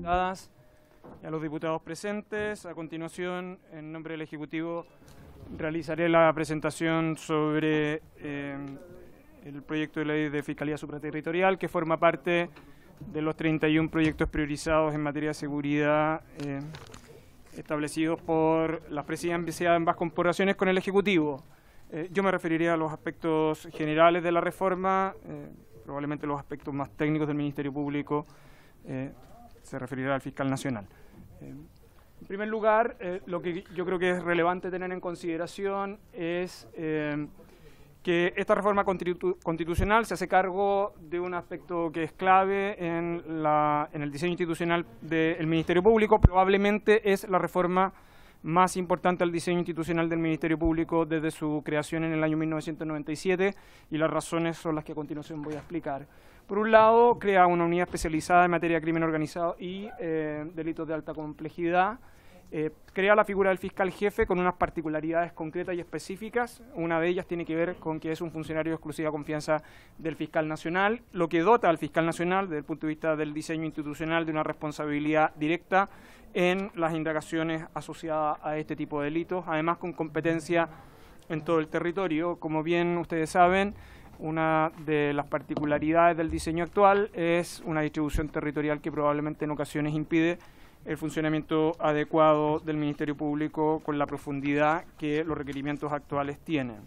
diputadas y a los diputados presentes. A continuación, en nombre del Ejecutivo, realizaré la presentación sobre el proyecto de ley de Fiscalía Supraterritorial, que forma parte de los 31 proyectos priorizados en materia de seguridad establecidos por las presidencias de ambas corporaciones con el Ejecutivo. Yo me referiré a los aspectos generales de la reforma, probablemente los aspectos más técnicos del Ministerio Público se referirá al fiscal nacional. En primer lugar, lo que yo creo que es relevante tener en consideración es que esta reforma constitucional se hace cargo de un aspecto que es clave en el diseño institucional del Ministerio Público. Probablemente es la reforma más importante al diseño institucional del Ministerio Público desde su creación en el año 1997, y las razones son las que a continuación voy a explicar. Por un lado, crea una unidad especializada en materia de crimen organizado y delitos de alta complejidad. Crea la figura del fiscal jefe con unas particularidades concretas y específicas. Una de ellas tiene que ver con que es un funcionario de exclusiva confianza del fiscal nacional, lo que dota al fiscal nacional, desde el punto de vista del diseño institucional, de una responsabilidad directa en las indagaciones asociadas a este tipo de delitos, además con competencia en todo el territorio. Como bien ustedes saben, una de las particularidades del diseño actual es una distribución territorial que probablemente en ocasiones impide el funcionamiento adecuado del Ministerio Público con la profundidad que los requerimientos actuales tienen.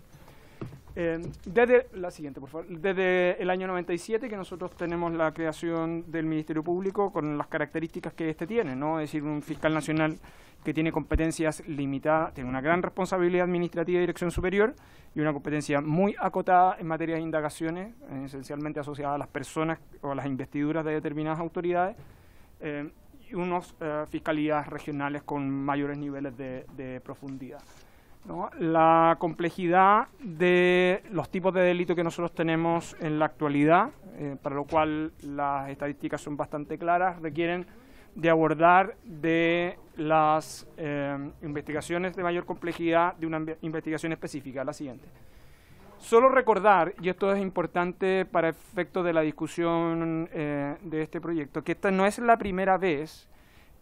La siguiente, por favor. Desde el año 97 que nosotros tenemos la creación del Ministerio Público con las características que este tiene, ¿no? Es decir, un fiscal nacional que tiene competencias limitadas, tiene una gran responsabilidad administrativa y dirección superior y una competencia muy acotada en materia de indagaciones, esencialmente asociada a las personas o a las investiduras de determinadas autoridades, y unos fiscalías regionales con mayores niveles de profundidad, ¿no? La complejidad de los tipos de delito que nosotros tenemos en la actualidad, para lo cual las estadísticas son bastante claras, requieren de abordar de las investigaciones de mayor complejidad de una investigación específica, la siguiente. Solo recordar, y esto es importante para efectos de la discusión de este proyecto, que esta no es la primera vez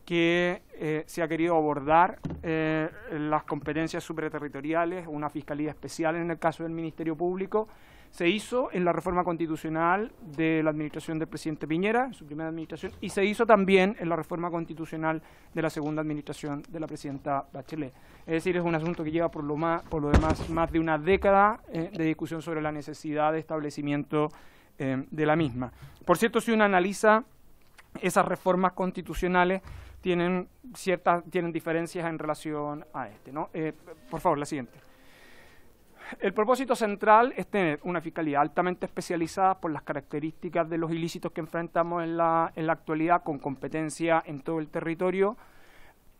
que se ha querido abordar las competencias supraterritoriales, una fiscalía especial en el caso del Ministerio Público. Se hizo en la reforma constitucional de la administración del presidente Piñera, en su primera administración, y se hizo también en la reforma constitucional de la segunda administración de la presidenta Bachelet. Es decir, es un asunto que lleva por lo demás más de una década de discusión sobre la necesidad de establecimiento de la misma. Por cierto, si uno analiza esas reformas constitucionales, tienen diferencias en relación a este, ¿no? Por favor, la siguiente. El propósito central es tener una fiscalía altamente especializada por las características de los ilícitos que enfrentamos en la actualidad, con competencia en todo el territorio,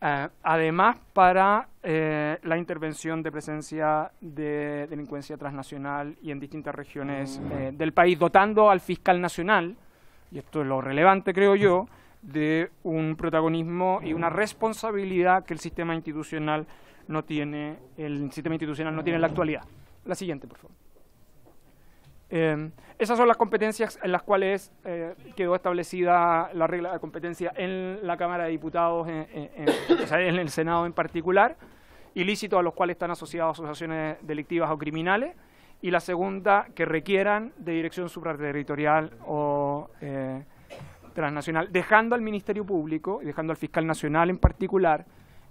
además para la intervención de presencia de delincuencia transnacional y en distintas regiones del país, dotando al fiscal nacional, y esto es lo relevante creo yo, de un protagonismo y una responsabilidad que el sistema institucional no tiene en la actualidad. La siguiente, por favor. Esas son las competencias en las cuales quedó establecida la regla de competencia en la Cámara de Diputados, o sea, en el Senado en particular, ilícitos a los cuales están asociadas asociaciones delictivas o criminales, y la segunda, que requieran de dirección supraterritorial o transnacional, dejando al Ministerio Público y dejando al fiscal nacional en particular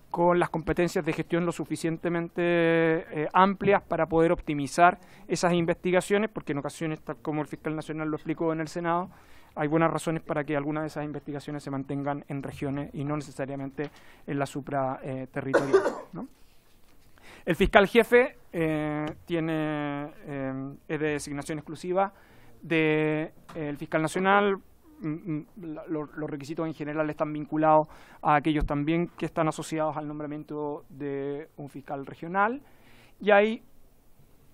con las competencias de gestión lo suficientemente amplias para poder optimizar esas investigaciones, porque en ocasiones, tal como el fiscal nacional lo explicó en el Senado, hay buenas razones para que algunas de esas investigaciones se mantengan en regiones y no necesariamente en la supraterritorial, ¿no? El fiscal jefe es de designación exclusiva del fiscal nacional. Los requisitos en general están vinculados a aquellos también que están asociados al nombramiento de un fiscal regional. Y hay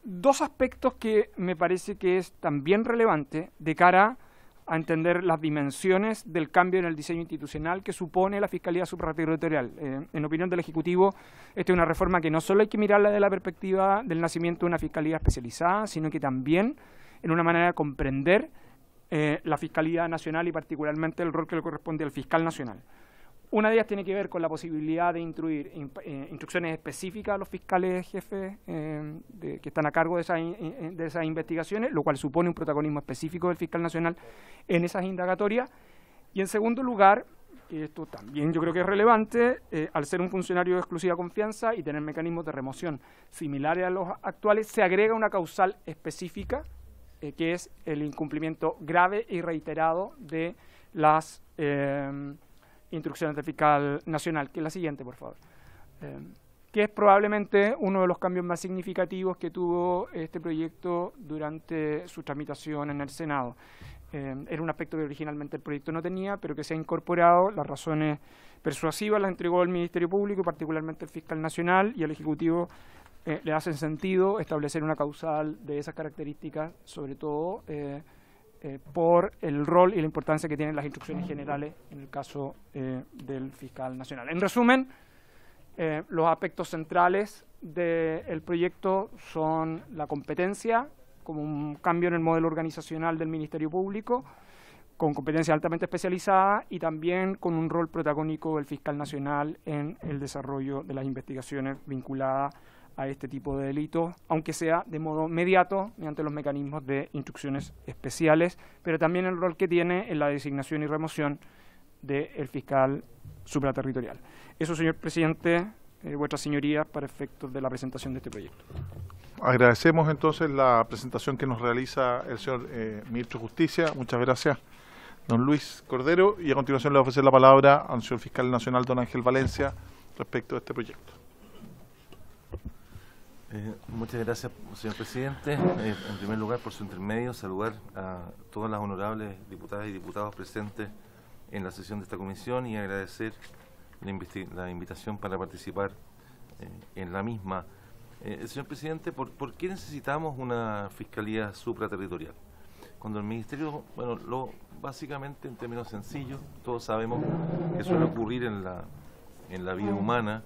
dos aspectos que me parece que es también relevante de cara a entender las dimensiones del cambio en el diseño institucional que supone la Fiscalía Supraterritorial. En opinión del Ejecutivo, esta es una reforma que no solo hay que mirarla desde la perspectiva del nacimiento de una fiscalía especializada, sino que también en una manera de comprender la Fiscalía Nacional y particularmente el rol que le corresponde al fiscal nacional. Una de ellas tiene que ver con la posibilidad de instruir instrucciones específicas a los fiscales jefes que están a cargo de esas investigaciones, lo cual supone un protagonismo específico del fiscal nacional en esas indagatorias. Y en segundo lugar, y esto también yo creo que es relevante, al ser un funcionario de exclusiva confianza y tener mecanismos de remoción similares a los actuales, se agrega una causal específica, que es el incumplimiento grave y reiterado de las instrucciones del fiscal nacional, que es la siguiente, por favor, que es probablemente uno de los cambios más significativos que tuvo este proyecto durante su tramitación en el Senado. Era un aspecto que originalmente el proyecto no tenía, pero que se ha incorporado. Las razones persuasivas las entregó el Ministerio Público, particularmente el fiscal nacional, y al Ejecutivo le hacen sentido establecer una causal de esas características, sobre todo por el rol y la importancia que tienen las instrucciones generales en el caso del fiscal nacional. En resumen, los aspectos centrales del proyecto son la competencia, como un cambio en el modelo organizacional del Ministerio Público, con competencia altamente especializada y también con un rol protagónico del fiscal nacional en el desarrollo de las investigaciones vinculadas a este tipo de delitos, aunque sea de modo inmediato mediante los mecanismos de instrucciones especiales, pero también el rol que tiene en la designación y remoción del fiscal supraterritorial. Eso, señor presidente, vuestras señorías, para efectos de la presentación de este proyecto. Agradecemos entonces la presentación que nos realiza el señor Ministro de Justicia. Muchas gracias, don Luis Cordero. Y a continuación le voy a ofrecer la palabra al señor Fiscal Nacional, don Ángel Valencia, respecto a este proyecto. Muchas gracias, señor presidente. En primer lugar, por su intermedio, saludar a todas las honorables diputadas y diputados presentes en la sesión de esta comisión y agradecer la invitación para participar en la misma. Señor presidente, ¿por qué necesitamos una fiscalía supraterritorial? Cuando el ministerio, bueno, básicamente en términos sencillos, todos sabemos que suele ocurrir en la vida humana,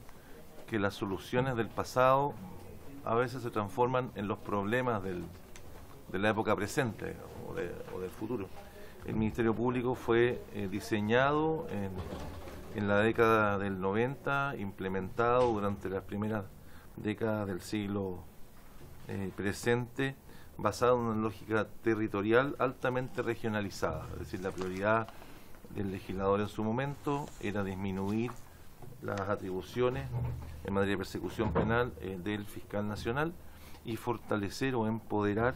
que las soluciones del pasado a veces se transforman en los problemas de la época presente o del futuro. El Ministerio Público fue diseñado en la década del 90, implementado durante las primeras décadas del siglo presente, basado en una lógica territorial altamente regionalizada. Es decir, la prioridad del legislador en su momento era disminuir las atribuciones en materia de persecución penal del fiscal nacional y fortalecer o empoderar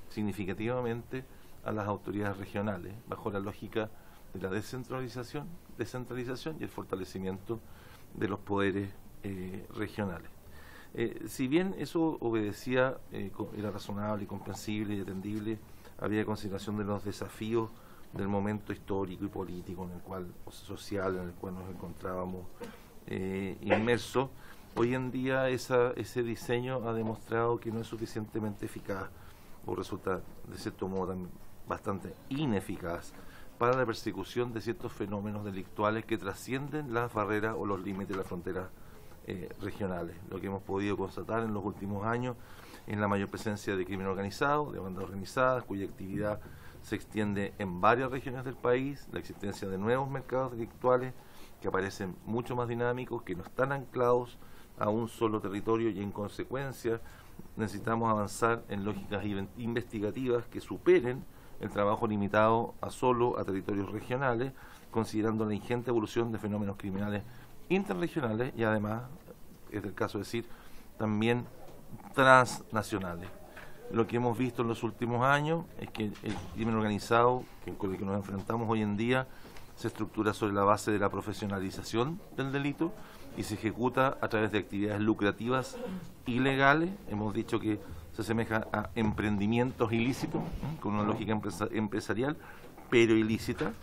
significativamente a las autoridades regionales, bajo la lógica de la descentralización y el fortalecimiento de los poderes regionales. Si bien eso obedecía, era razonable, comprensible y atendible, había consideración de los desafíos del momento histórico y político en el cual, o social en el cual nos encontrábamos inmersos. Hoy en día ese diseño ha demostrado que no es suficientemente eficaz o resulta de cierto modo bastante ineficaz para la persecución de ciertos fenómenos delictuales que trascienden las barreras o los límites de las fronteras regionales. Lo que hemos podido constatar en los últimos años es la mayor presencia de crimen organizado, de bandas organizadas, cuya actividad se extiende en varias regiones del país, la existencia de nuevos mercados delictuales que aparecen mucho más dinámicos, que no están anclados a un solo territorio y en consecuencia necesitamos avanzar en lógicas investigativas que superen el trabajo limitado a territorios regionales, considerando la ingente evolución de fenómenos criminales interregionales y además, es el caso de decir, también transnacionales. Lo que hemos visto en los últimos años es que el crimen organizado con el que nos enfrentamos hoy en día se estructura sobre la base de la profesionalización del delito y se ejecuta a través de actividades lucrativas ilegales. Hemos dicho que se asemeja a emprendimientos ilícitos, con una lógica empresarial, pero ilícita.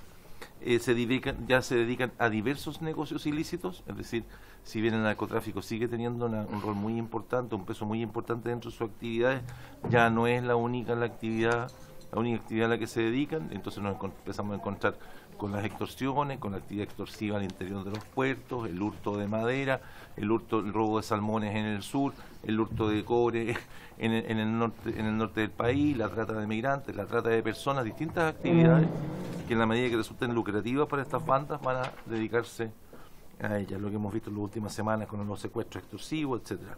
Se dedican a diversos negocios ilícitos, es decir, si bien el narcotráfico sigue teniendo un rol muy importante, un peso muy importante dentro de sus actividades, ya no es la única actividad a la que se dedican. Entonces nos empezamos a encontrar con las extorsiones, con la actividad extorsiva al interior de los puertos, el hurto de madera, el robo de salmones en el sur, el hurto de cobre en el norte del país, la trata de migrantes, la trata de personas, distintas actividades que en la medida que resulten lucrativas para estas bandas van a dedicarse a ellas, lo que hemos visto en las últimas semanas con los secuestros extorsivos, etcétera.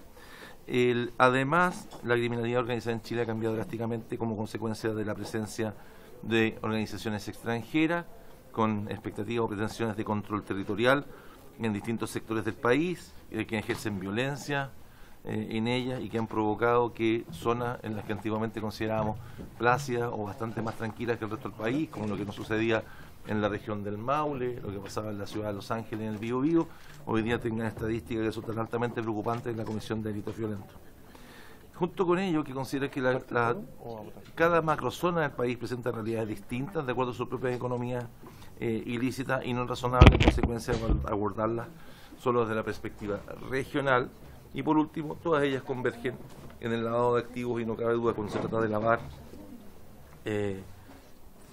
Además, la criminalidad organizada en Chile ha cambiado drásticamente como consecuencia de la presencia de organizaciones extranjeras con expectativas o pretensiones de control territorial en distintos sectores del país, que ejercen violencia en ellas y que han provocado que zonas en las que antiguamente considerábamos plácidas o bastante más tranquilas que el resto del país, como lo que nos sucedía en la región del Maule, lo que pasaba en la ciudad de Los Ángeles, en el Biobío, hoy día tengan estadísticas que resultan altamente preocupantes en la Comisión de Delitos Violentos. Junto con ello, que considera que cada macrozona del país presenta realidades distintas de acuerdo a su propia economía ilícita y no razonable, en consecuencia de abordarlas solo desde la perspectiva regional. Y por último, todas ellas convergen en el lavado de activos y no cabe duda cuando se trata de lavar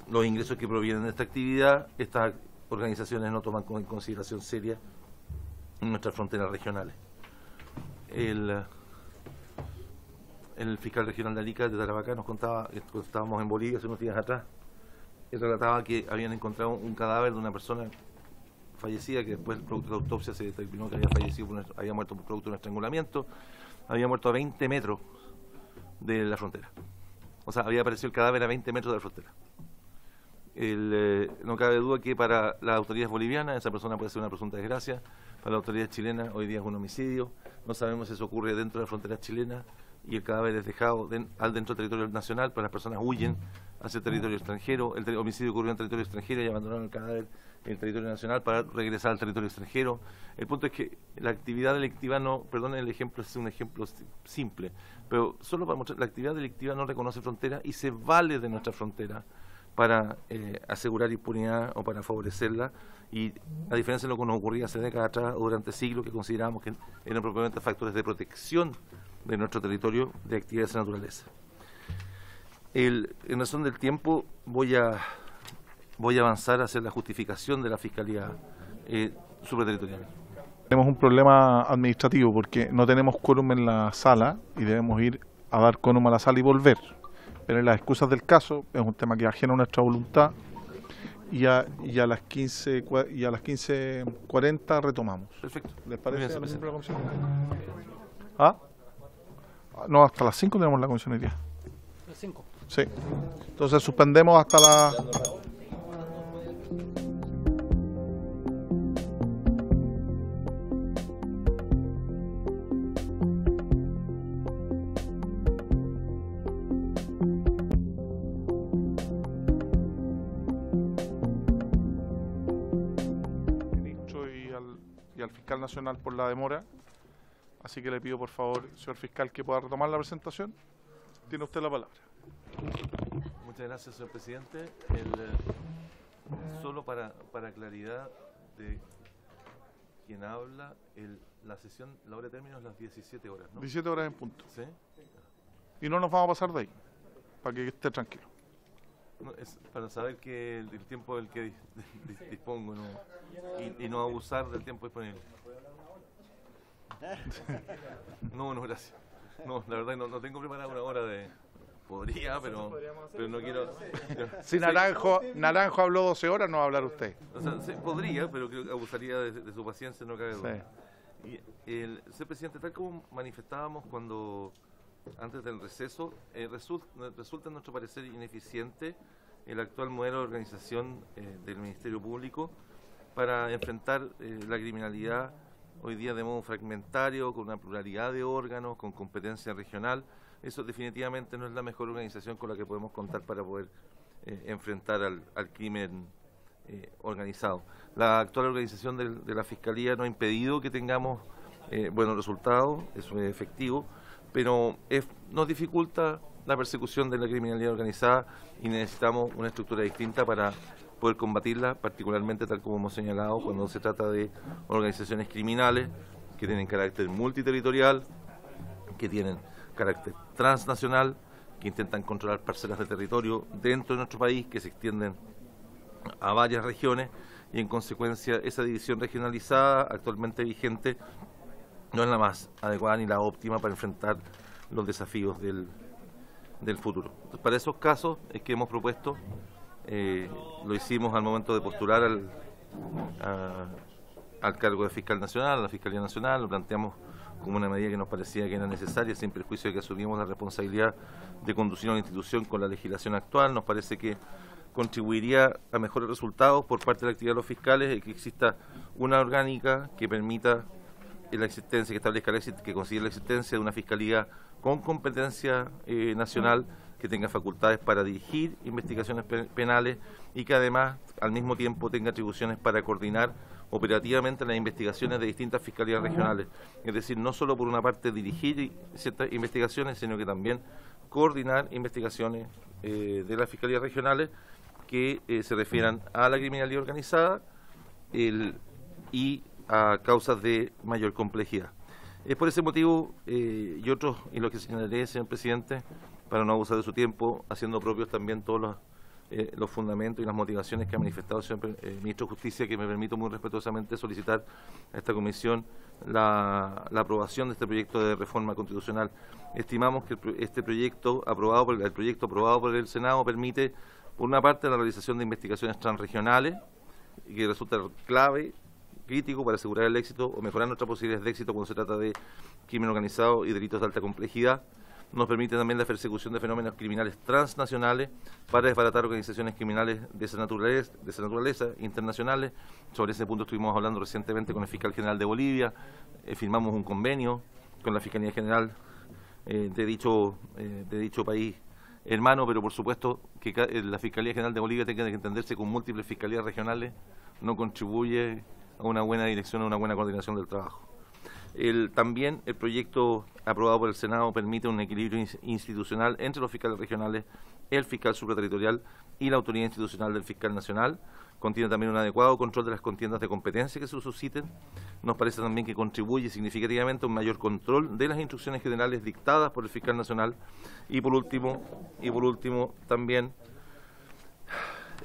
los ingresos que provienen de esta actividad. Estas organizaciones no toman en consideración seria nuestras fronteras regionales. El fiscal regional de Arica, de Tarapacá, nos contaba, estábamos en Bolivia hace unos días atrás, y relataba que habían encontrado un cadáver de una persona fallecida, que después, producto de la autopsia, se determinó que había fallecido, había muerto por producto de un estrangulamiento, había muerto a 20 metros de la frontera. O sea, había aparecido el cadáver a 20 metros de la frontera. No cabe duda que para las autoridades bolivianas esa persona puede ser una presunta desgracia, para las autoridades chilenas hoy día es un homicidio, no sabemos si eso ocurre dentro de la frontera chilena y el cadáver es dejado dentro del territorio nacional, pero las personas huyen hacia el territorio extranjero, el homicidio ocurrió en el territorio extranjero y abandonaron el cadáver en el territorio nacional para regresar al territorio extranjero. El punto es que la actividad delictiva no, perdonen el ejemplo, es un ejemplo simple, pero solo para mostrar, la actividad delictiva no reconoce fronteras y se vale de nuestra frontera para asegurar impunidad o para favorecerla, y a diferencia de lo que nos ocurría hace décadas atrás o durante siglos, que considerábamos que eran propiamente factores de protección de nuestro territorio de actividades de naturaleza. En razón del tiempo voy a avanzar a hacer la justificación de la Fiscalía Supraterritorial. Tenemos un problema administrativo porque no tenemos quórum en la sala y debemos ir a dar quórum a la sala y volver. Pero en las excusas del caso es un tema que ajena a nuestra voluntad y a las 15:40 retomamos. Perfecto. ¿Les parece? Bien, ¿La comisión? ¿Ah? No, hasta las 5 tenemos la comisión hoy día. ¿Las 5? Sí. Entonces suspendemos hasta la... Ministro y al fiscal nacional por la demora. Así que le pido por favor, señor fiscal, que pueda retomar la presentación. Tiene usted la palabra. Muchas gracias, señor presidente. Solo para claridad de quien habla, la sesión, la hora de término es las 17 horas, ¿no? 17 horas en punto. ¿Sí? Y no nos vamos a pasar de ahí, para que esté tranquilo. No, es para saber que el tiempo del que dispongo y no abusar del tiempo disponible. No, gracias. No, la verdad no tengo preparada una hora de... Podría, pero no quiero... Si Naranjo habló 12 horas, no va a hablar usted. O sea, sí, podría, pero creo que abusaría de su paciencia, no cabe duda. Sí. Y señor presidente, tal como manifestábamos antes del receso, resulta en nuestro parecer ineficiente el actual modelo de organización del Ministerio Público para enfrentar la criminalidad hoy día de modo fragmentario, con una pluralidad de órganos, con competencia regional. Eso definitivamente no es la mejor organización con la que podemos contar para poder enfrentar al crimen organizado. La actual organización de la Fiscalía no ha impedido que tengamos buenos resultados, eso es efectivo, pero nos dificulta la persecución de la criminalidad organizada y necesitamos una estructura distinta para poder combatirla, particularmente tal como hemos señalado cuando se trata de organizaciones criminales que tienen carácter multiterritorial, que tienen carácter transnacional, que intentan controlar parcelas de territorio dentro de nuestro país, que se extienden a varias regiones y en consecuencia esa división regionalizada actualmente vigente no es la más adecuada ni la óptima para enfrentar los desafíos del futuro. Entonces, para esos casos es que hemos propuesto, lo hicimos al momento de postular al cargo de fiscal nacional, a la Fiscalía Nacional, lo planteamos como una medida que nos parecía que era necesaria, sin perjuicio de que asumimos la responsabilidad de conducir a una institución con la legislación actual. Nos parece que contribuiría a mejores resultados por parte de la actividad de los fiscales y que exista una orgánica que permita la existencia, que establezca que considere la existencia de una fiscalía con competencia nacional, que tenga facultades para dirigir investigaciones penales y que además al mismo tiempo tenga atribuciones para coordinar operativamente las investigaciones de distintas fiscalías regionales. Es decir, no solo por una parte dirigir ciertas investigaciones, sino que también coordinar investigaciones de las fiscalías regionales que se refieran a la criminalidad organizada y a causas de mayor complejidad. Es por ese motivo y otros, y lo que señalaré, señor presidente, para no abusar de su tiempo, haciendo propios también todos los fundamentos y las motivaciones que ha manifestado el señor Ministro de Justicia, que me permito muy respetuosamente solicitar a esta comisión la aprobación de este proyecto de reforma constitucional. Estimamos que este proyecto aprobado por el Senado permite, por una parte, la realización de investigaciones transregionales, que resulta clave, crítico para asegurar el éxito o mejorar nuestras posibilidades de éxito cuando se trata de crimen organizado y delitos de alta complejidad. Nos permite también la persecución de fenómenos criminales transnacionales para desbaratar organizaciones criminales de esa naturaleza internacionales. Sobre ese punto estuvimos hablando recientemente con el fiscal general de Bolivia, firmamos un convenio con la Fiscalía General de dicho país hermano, pero por supuesto que la Fiscalía General de Bolivia tenga que entenderse con múltiples fiscalías regionales, no contribuye a una buena dirección, a una buena coordinación del trabajo. También el proyecto aprobado por el Senado permite un equilibrio institucional entre los fiscales regionales, el fiscal supraterritorial y la autoridad institucional del fiscal nacional. Contiene también un adecuado control de las contiendas de competencia que se susciten. Nos parece también que contribuye significativamente a un mayor control de las instrucciones generales dictadas por el fiscal nacional. Y por último también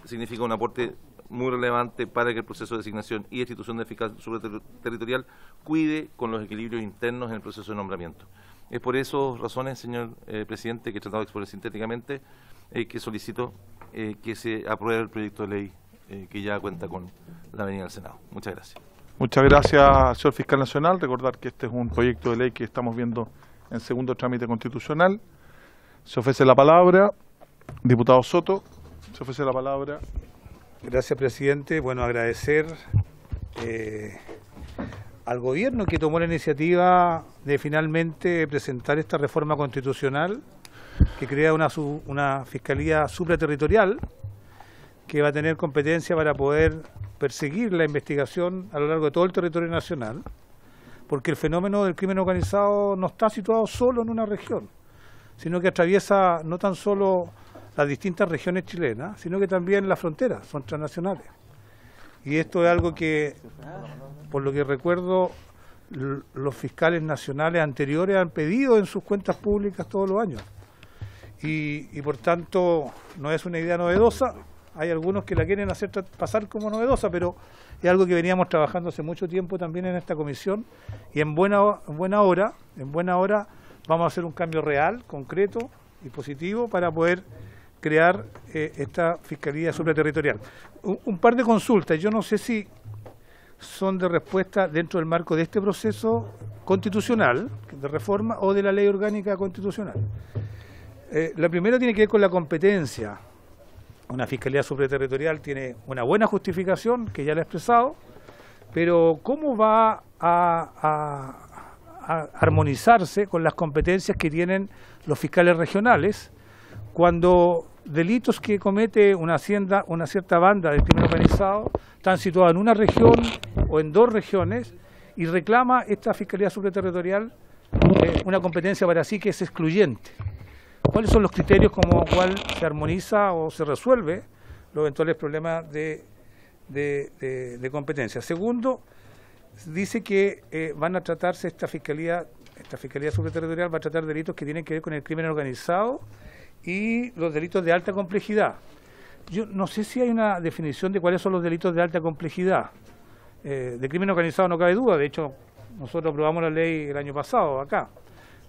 significa un aporte muy relevante para que el proceso de designación y destitución del fiscal supraterritorial cuide con los equilibrios internos en el proceso de nombramiento. Es por esas razones, señor presidente, que he tratado de exponer sintéticamente, que solicito que se apruebe el proyecto de ley que ya cuenta con la venida del Senado. Muchas gracias. Muchas gracias, señor fiscal nacional. Recordar que este es un proyecto de ley que estamos viendo en segundo trámite constitucional. Se ofrece la palabra. Diputado Soto, se ofrece la palabra. Gracias, presidente. Bueno, agradecer al gobierno que tomó la iniciativa de finalmente presentar esta reforma constitucional que crea una fiscalía supraterritorial que va a tener competencia para poder perseguir la investigación a lo largo de todo el territorio nacional, porque el fenómeno del crimen organizado no está situado solo en una región, sino que atraviesa no tan solo las distintas regiones chilenas, sino que también las fronteras son transnacionales. Y esto es algo que, por lo que recuerdo, los fiscales nacionales anteriores han pedido en sus cuentas públicas todos los años. Y por tanto, no es una idea novedosa. Hay algunos que la quieren hacer pasar como novedosa, pero es algo que veníamos trabajando hace mucho tiempo también en esta comisión, y en buena hora vamos a hacer un cambio real, concreto y positivo para poder crear esta Fiscalía Supraterritorial. Un par de consultas, yo no sé si son de respuesta dentro del marco de este proceso constitucional de reforma o de la Ley Orgánica Constitucional. La primera tiene que ver con la competencia. Una Fiscalía Supraterritorial tiene una buena justificación, que ya la he expresado, pero ¿cómo va a armonizarse con las competencias que tienen los fiscales regionales cuando delitos que comete una cierta banda del crimen organizado están situados en una región o en dos regiones y reclama esta Fiscalía Supraterritorial una competencia para sí que es excluyente? ¿Cuáles son los criterios como cuál se armoniza o se resuelve los eventuales problemas de competencia? Segundo, dice que van a tratarse esta Fiscalía Supraterritorial va a tratar delitos que tienen que ver con el crimen organizado y los delitos de alta complejidad. Yo no sé si hay una definición de cuáles son los delitos de alta complejidad. De crimen organizado no cabe duda, de hecho nosotros aprobamos la ley el año pasado acá,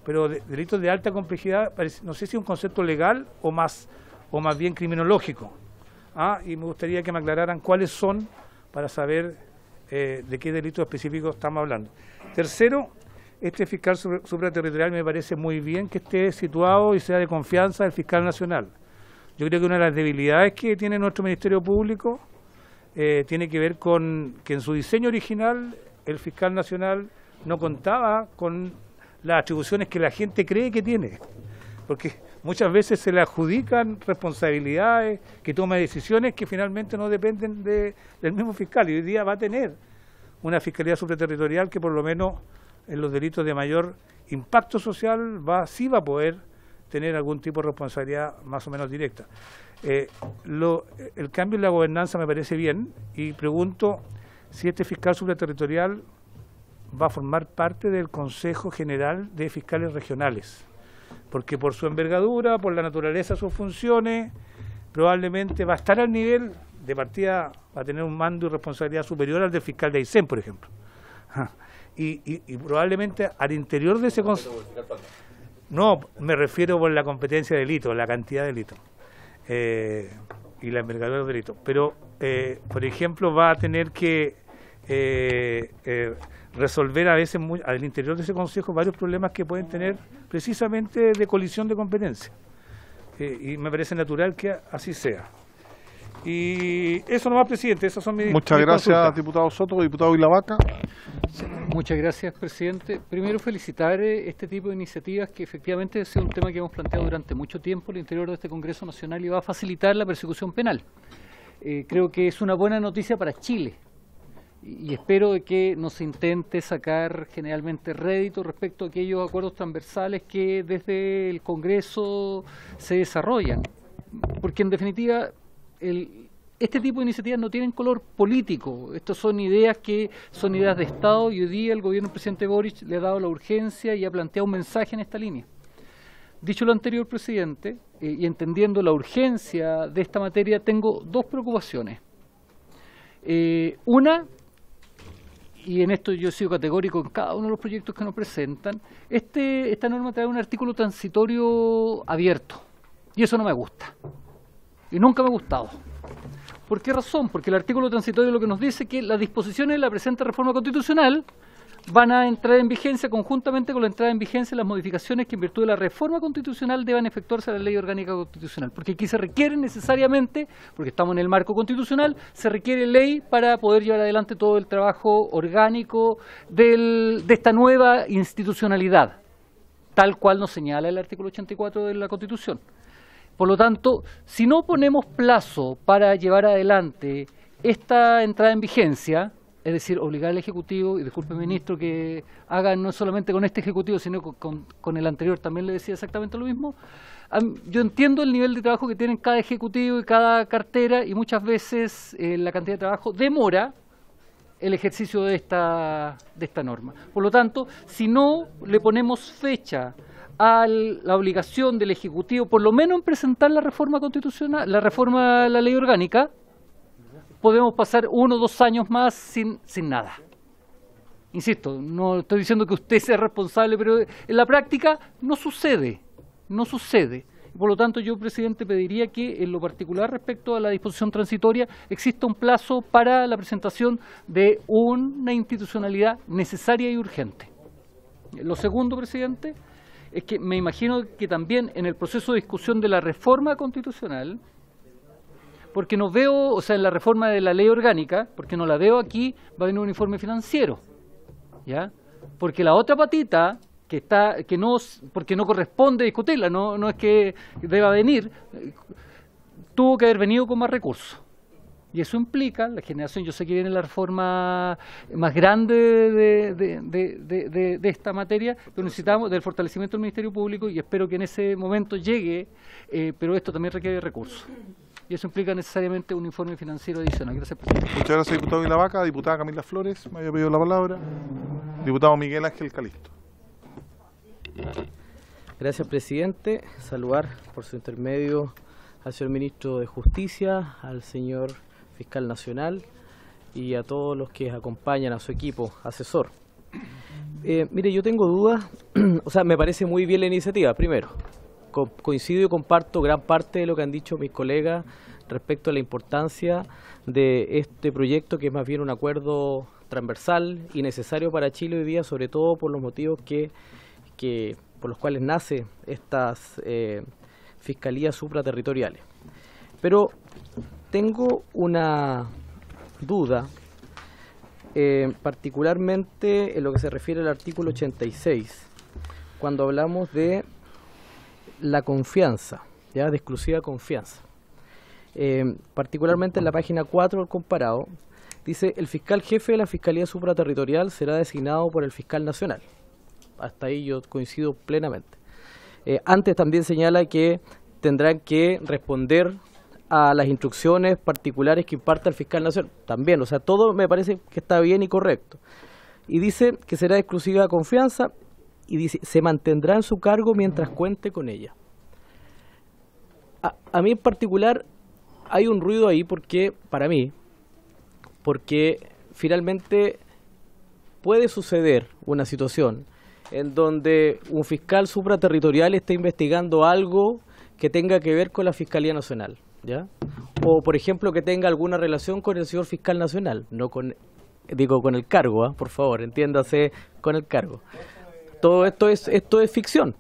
pero delitos de alta complejidad no sé si es un concepto legal o más bien criminológico. Y me gustaría que me aclararan cuáles son para saber de qué delitos específicos estamos hablando. Tercero, este fiscal supraterritorial me parece muy bien que esté situado y sea de confianza del fiscal nacional. Yo creo que una de las debilidades que tiene nuestro Ministerio Público tiene que ver con que en su diseño original el fiscal nacional no contaba con las atribuciones que la gente cree que tiene, porque muchas veces se le adjudican responsabilidades, que toma decisiones que finalmente no dependen del mismo fiscal, y hoy día va a tener una fiscalía supraterritorial que por lo menos en los delitos de mayor impacto social sí va a poder tener algún tipo de responsabilidad más o menos directa. El cambio en la gobernanza me parece bien, y pregunto si este fiscal supraterritorial va a formar parte del Consejo General de Fiscales Regionales, porque por su envergadura, por la naturaleza de sus funciones, probablemente va a estar al nivel de partida, va a tener un mando y responsabilidad superior al del fiscal de Aysén, por ejemplo. Y probablemente al interior de ese consejo... No, me refiero por la competencia de delito, la cantidad de delitos y la envergadura de delitos. Pero, por ejemplo, va a tener que resolver a veces al interior de ese consejo varios problemas que pueden tener precisamente de colisión de competencia. Y me parece natural que así sea. Y eso nomás, presidente, esas son mis gracias, consultas. diputado Soto. Diputado Ilavaca. Sí, muchas gracias, presidente. Primero, felicitar este tipo de iniciativas que efectivamente es un tema que hemos planteado durante mucho tiempo al interior de este Congreso Nacional y va a facilitar la persecución penal. Creo que es una buena noticia para Chile y espero de que no se intente sacar generalmente rédito respecto a aquellos acuerdos transversales que desde el Congreso se desarrollan, porque en definitiva este tipo de iniciativas no tienen color político. Estas son ideas que son ideas de Estado, y hoy día el gobierno del presidente Boric le ha dado la urgencia y ha planteado un mensaje en esta línea. Dicho lo anterior, presidente, y entendiendo la urgencia de esta materia, tengo dos preocupaciones. Una, y en esto yo he sido categórico en cada uno de los proyectos que nos presentan, esta norma trae un artículo transitorio abierto, y eso no me gusta. Y nunca me ha gustado. ¿Por qué razón? Porque el artículo transitorio lo que nos dice que las disposiciones de la presente reforma constitucional van a entrar en vigencia conjuntamente con la entrada en vigencia de las modificaciones que en virtud de la reforma constitucional deban efectuarse a la ley orgánica constitucional. Porque aquí se requiere necesariamente, porque estamos en el marco constitucional, se requiere ley para poder llevar adelante todo el trabajo orgánico de esta nueva institucionalidad, tal cual nos señala el artículo 84 de la Constitución. Por lo tanto, si no ponemos plazo para llevar adelante esta entrada en vigencia, es decir, obligar al Ejecutivo, y disculpe ministro que haga no solamente con este Ejecutivo, sino con el anterior también le decía exactamente lo mismo, yo entiendo el nivel de trabajo que tienen cada Ejecutivo y cada cartera, y muchas veces la cantidad de trabajo demora el ejercicio de esta norma. Por lo tanto, si no le ponemos fecha a la obligación del Ejecutivo, por lo menos en presentar la reforma constitucional, la ley orgánica, podemos pasar 1 o 2 años más sin nada. Insisto, no estoy diciendo que usted sea responsable, pero en la práctica no sucede. Por lo tanto, yo, presidente, pediría que en lo particular respecto a la disposición transitoria exista un plazo para la presentación de una institucionalidad necesaria y urgente. Lo segundo, presidente, es que me imagino que también en el proceso de discusión de la reforma constitucional, porque no veo, o sea, en la reforma de la ley orgánica, porque no la veo aquí, va a venir un informe financiero, ¿ya? Porque la otra patita, porque no corresponde discutirla, no es que deba venir, tuvo que haber venido con más recursos. Y eso implica la generación, yo sé que viene la reforma más grande de esta materia, pero necesitamos del fortalecimiento del Ministerio Público y espero que en ese momento llegue, pero esto también requiere recursos. Y eso implica necesariamente un informe financiero adicional. Gracias, presidente. Muchas gracias, diputado Ilavaca. Diputada Camila Flores, me había pedido la palabra. Diputado Miguel Ángel Calisto. Gracias, presidente. Saludar por su intermedio al señor Ministro de Justicia, al señor Fiscal Nacional y a todos los que acompañan a su equipo asesor. Mire, yo tengo dudas, o sea, me parece muy bien la iniciativa, primero. Coincido y comparto gran parte de lo que han dicho mis colegas respecto a la importancia de este proyecto, que es más bien un acuerdo transversal y necesario para Chile hoy día, sobre todo por los motivos por los cuales nace estas fiscalías supraterritoriales. Pero tengo una duda, particularmente en lo que se refiere al artículo 86, cuando hablamos de la confianza, ya de exclusiva confianza. Particularmente en la página 4 del comparado, dice: el fiscal jefe de la Fiscalía Supraterritorial será designado por el fiscal nacional. Hasta ahí yo coincido plenamente. Antes también señala que tendrán que responder a las instrucciones particulares que imparta el fiscal nacional. También, o sea, todo me parece que está bien y correcto. Y dice que será de exclusiva confianza y dice: se mantendrá en su cargo mientras cuente con ella. A mí en particular hay un ruido ahí porque finalmente puede suceder una situación en donde un fiscal supraterritorial esté investigando algo que tenga que ver con la Fiscalía Nacional, ¿ya? O, por ejemplo, que tenga alguna relación con el señor fiscal nacional, no con, digo, con el cargo, por favor, entiéndase, con el cargo. Todo esto es ficción.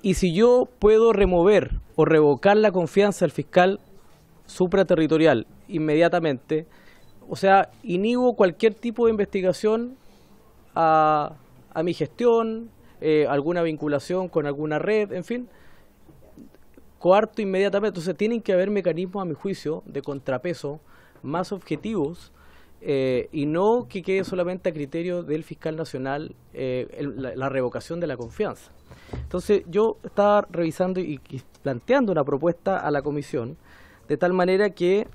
Y si yo puedo remover o revocar la confianza del fiscal supraterritorial inmediatamente, o sea, inhibo cualquier tipo de investigación a mi gestión, alguna vinculación con alguna red, en fin, coarto inmediatamente. Entonces tienen que haber mecanismos, a mi juicio, de contrapeso más objetivos y no que quede solamente a criterio del fiscal nacional la revocación de la confianza. Entonces yo estaba revisando y planteando una propuesta a la comisión de tal manera que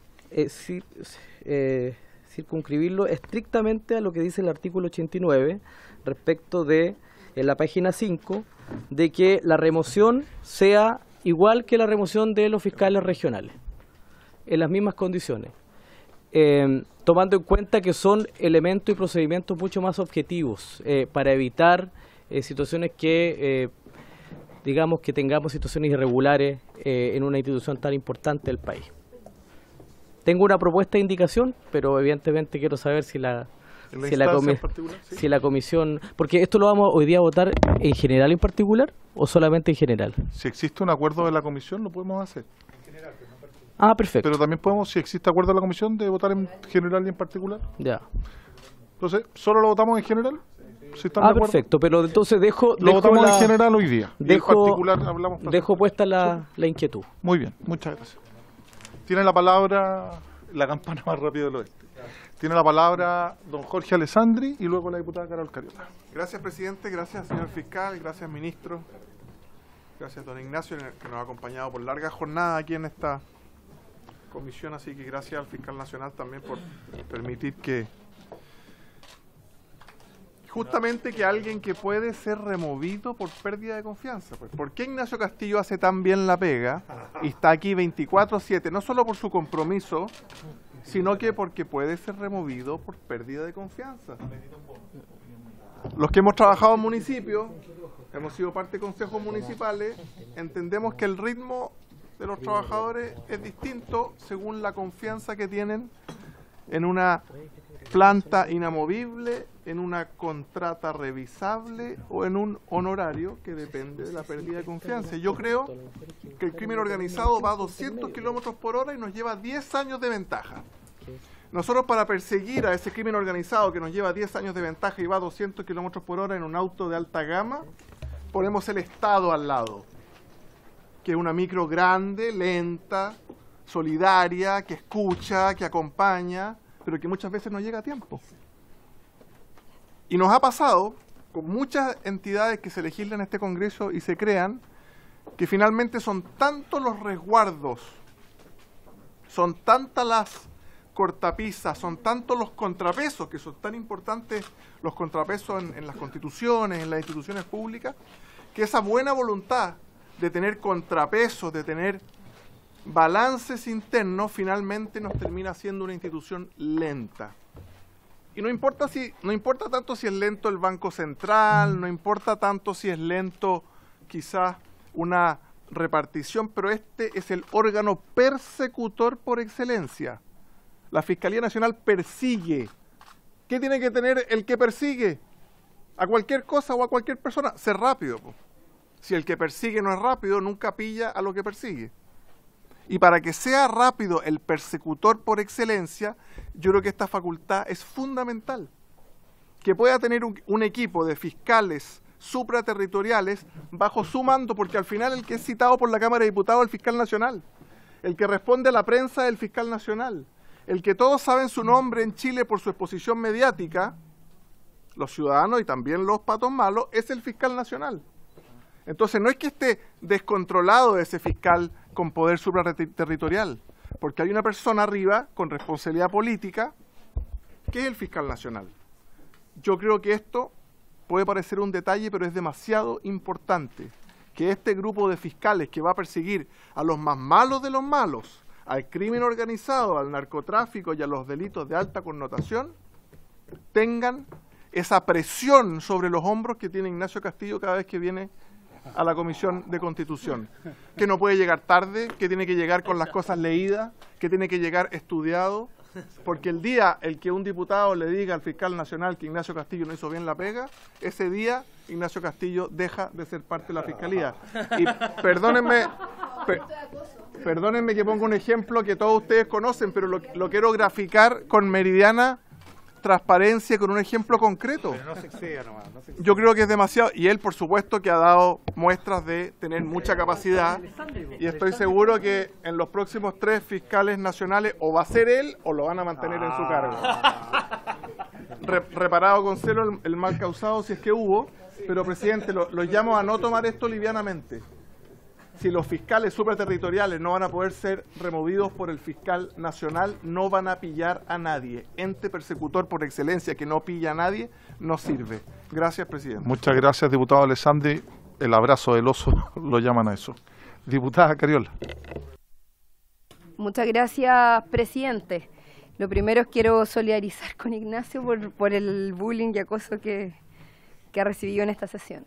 circunscribirlo estrictamente a lo que dice el artículo 89 respecto de, en la página 5, de que la remoción sea igual que la remoción de los fiscales regionales, en las mismas condiciones, tomando en cuenta que son elementos y procedimientos mucho más objetivos para evitar situaciones que, digamos, que tengamos situaciones irregulares en una institución tan importante del país. Tengo una propuesta de indicación, pero evidentemente quiero saber si la comisión, porque esto lo vamos hoy día a votar en general en particular o solamente en general. Si existe un acuerdo de la comisión, lo podemos hacer. Ah, perfecto. Pero también podemos, si existe acuerdo de la comisión, de votar en general y en particular. Ya. Entonces, ¿solo lo votamos en general? Si están de acuerdo. Perfecto, pero entonces lo votamos en general hoy día. Y en particular hablamos. Dejo puesta la inquietud. Muy bien, muchas gracias. Tiene la palabra la campana más rápida del oeste. Tiene la palabra don Jorge Alessandri y luego la diputada Carol Cariota. Gracias, presidente. Gracias, señor fiscal. Gracias, ministro. Gracias, don Ignacio, que nos ha acompañado por larga jornada aquí en esta comisión. Así que gracias al fiscal nacional también por permitir que justamente que alguien que puede ser removido por pérdida de confianza. Pues, ¿por qué Ignacio Castillo hace tan bien la pega y está aquí 24/7? No solo por su compromiso, sino que porque puede ser removido por pérdida de confianza. Los que hemos trabajado en municipios, hemos sido parte de consejos municipales, entendemos que el ritmo de los trabajadores es distinto según la confianza que tienen en una planta inamovible, en una contrata revisable o en un honorario que depende de la pérdida de confianza. Yo creo que el crimen organizado va a 200 kilómetros por hora y nos lleva 10 años de ventaja. Nosotros, para perseguir a ese crimen organizado que nos lleva 10 años de ventaja y va a 200 kilómetros por hora en un auto de alta gama, ponemos el Estado al lado, que es una micro grande, lenta, solidaria, que escucha, que acompaña, pero que muchas veces no llega a tiempo. Y nos ha pasado con muchas entidades que se legislan en este Congreso y se crean, que finalmente son tantos los resguardos, son tantas las cortapisas, son tantos los contrapesos, que son tan importantes los contrapesos en las constituciones, en las instituciones públicas, que esa buena voluntad de tener contrapesos, de tener balances internos, finalmente nos termina siendo una institución lenta. Y no importa tanto si es lento el Banco Central, no importa tanto si es lento quizás una repartición, pero este es el órgano persecutor por excelencia. La Fiscalía Nacional persigue. ¿Qué tiene que tener el que persigue? A cualquier cosa o a cualquier persona, ser rápido. Si el que persigue no es rápido, nunca pilla a lo que persigue. Y para que sea rápido el persecutor por excelencia, yo creo que esta facultad es fundamental. Que pueda tener un equipo de fiscales supraterritoriales bajo su mando, porque al final el que es citado por la Cámara de Diputados es el fiscal nacional. El que responde a la prensa es el fiscal nacional. El que todos saben su nombre en Chile por su exposición mediática, los ciudadanos y también los patos malos, es el fiscal nacional. Entonces no es que esté descontrolado ese fiscal con poder supraterritorial, porque hay una persona arriba con responsabilidad política que es el fiscal nacional. Yo creo que esto puede parecer un detalle, pero es demasiado importante que este grupo de fiscales que va a perseguir a los más malos de los malos, al crimen organizado, al narcotráfico y a los delitos de alta connotación, tengan esa presión sobre los hombros que tiene Ignacio Castillo cada vez que viene a la Comisión de Constitución, que no puede llegar tarde, que tiene que llegar con las cosas leídas, que tiene que llegar estudiado, porque el día el que un diputado le diga al fiscal nacional que Ignacio Castillo no hizo bien la pega, ese día Ignacio Castillo deja de ser parte de la Fiscalía. Y perdónenme que ponga un ejemplo que todos ustedes conocen, pero lo quiero graficar con meridiana transparencia, con un ejemplo concreto. Pero no se exceda nomás, no se exceda. Yo creo que es demasiado, y él por supuesto que ha dado muestras de tener mucha capacidad, y estoy seguro que en los próximos 3 fiscales nacionales o va a ser él o lo van a mantener en su cargo. Reparado con celo el mal causado si es que hubo, pero presidente, los llamo a no tomar esto livianamente. Si los fiscales supraterritoriales no van a poder ser removidos por el fiscal nacional, no van a pillar a nadie. Ente persecutor por excelencia que no pilla a nadie, no sirve. Gracias, presidente. Muchas gracias, diputado Alessandri. El abrazo del oso lo llaman a eso. Diputada Cariola. Muchas gracias, presidente. Lo primero es quiero solidarizar con Ignacio por el bullying y acoso que ha recibido en esta sesión.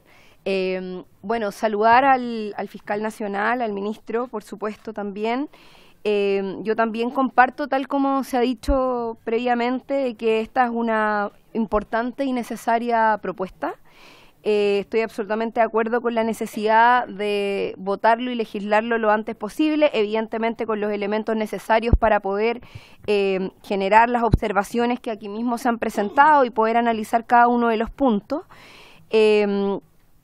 Bueno, saludar al fiscal nacional, al ministro, por supuesto, también. Yo también comparto, tal como se ha dicho previamente, que esta es una importante y necesaria propuesta. Estoy absolutamente de acuerdo con la necesidad de votarlo y legislarlo lo antes posible, evidentemente con los elementos necesarios para poder generar las observaciones que aquí mismo se han presentado y poder analizar cada uno de los puntos.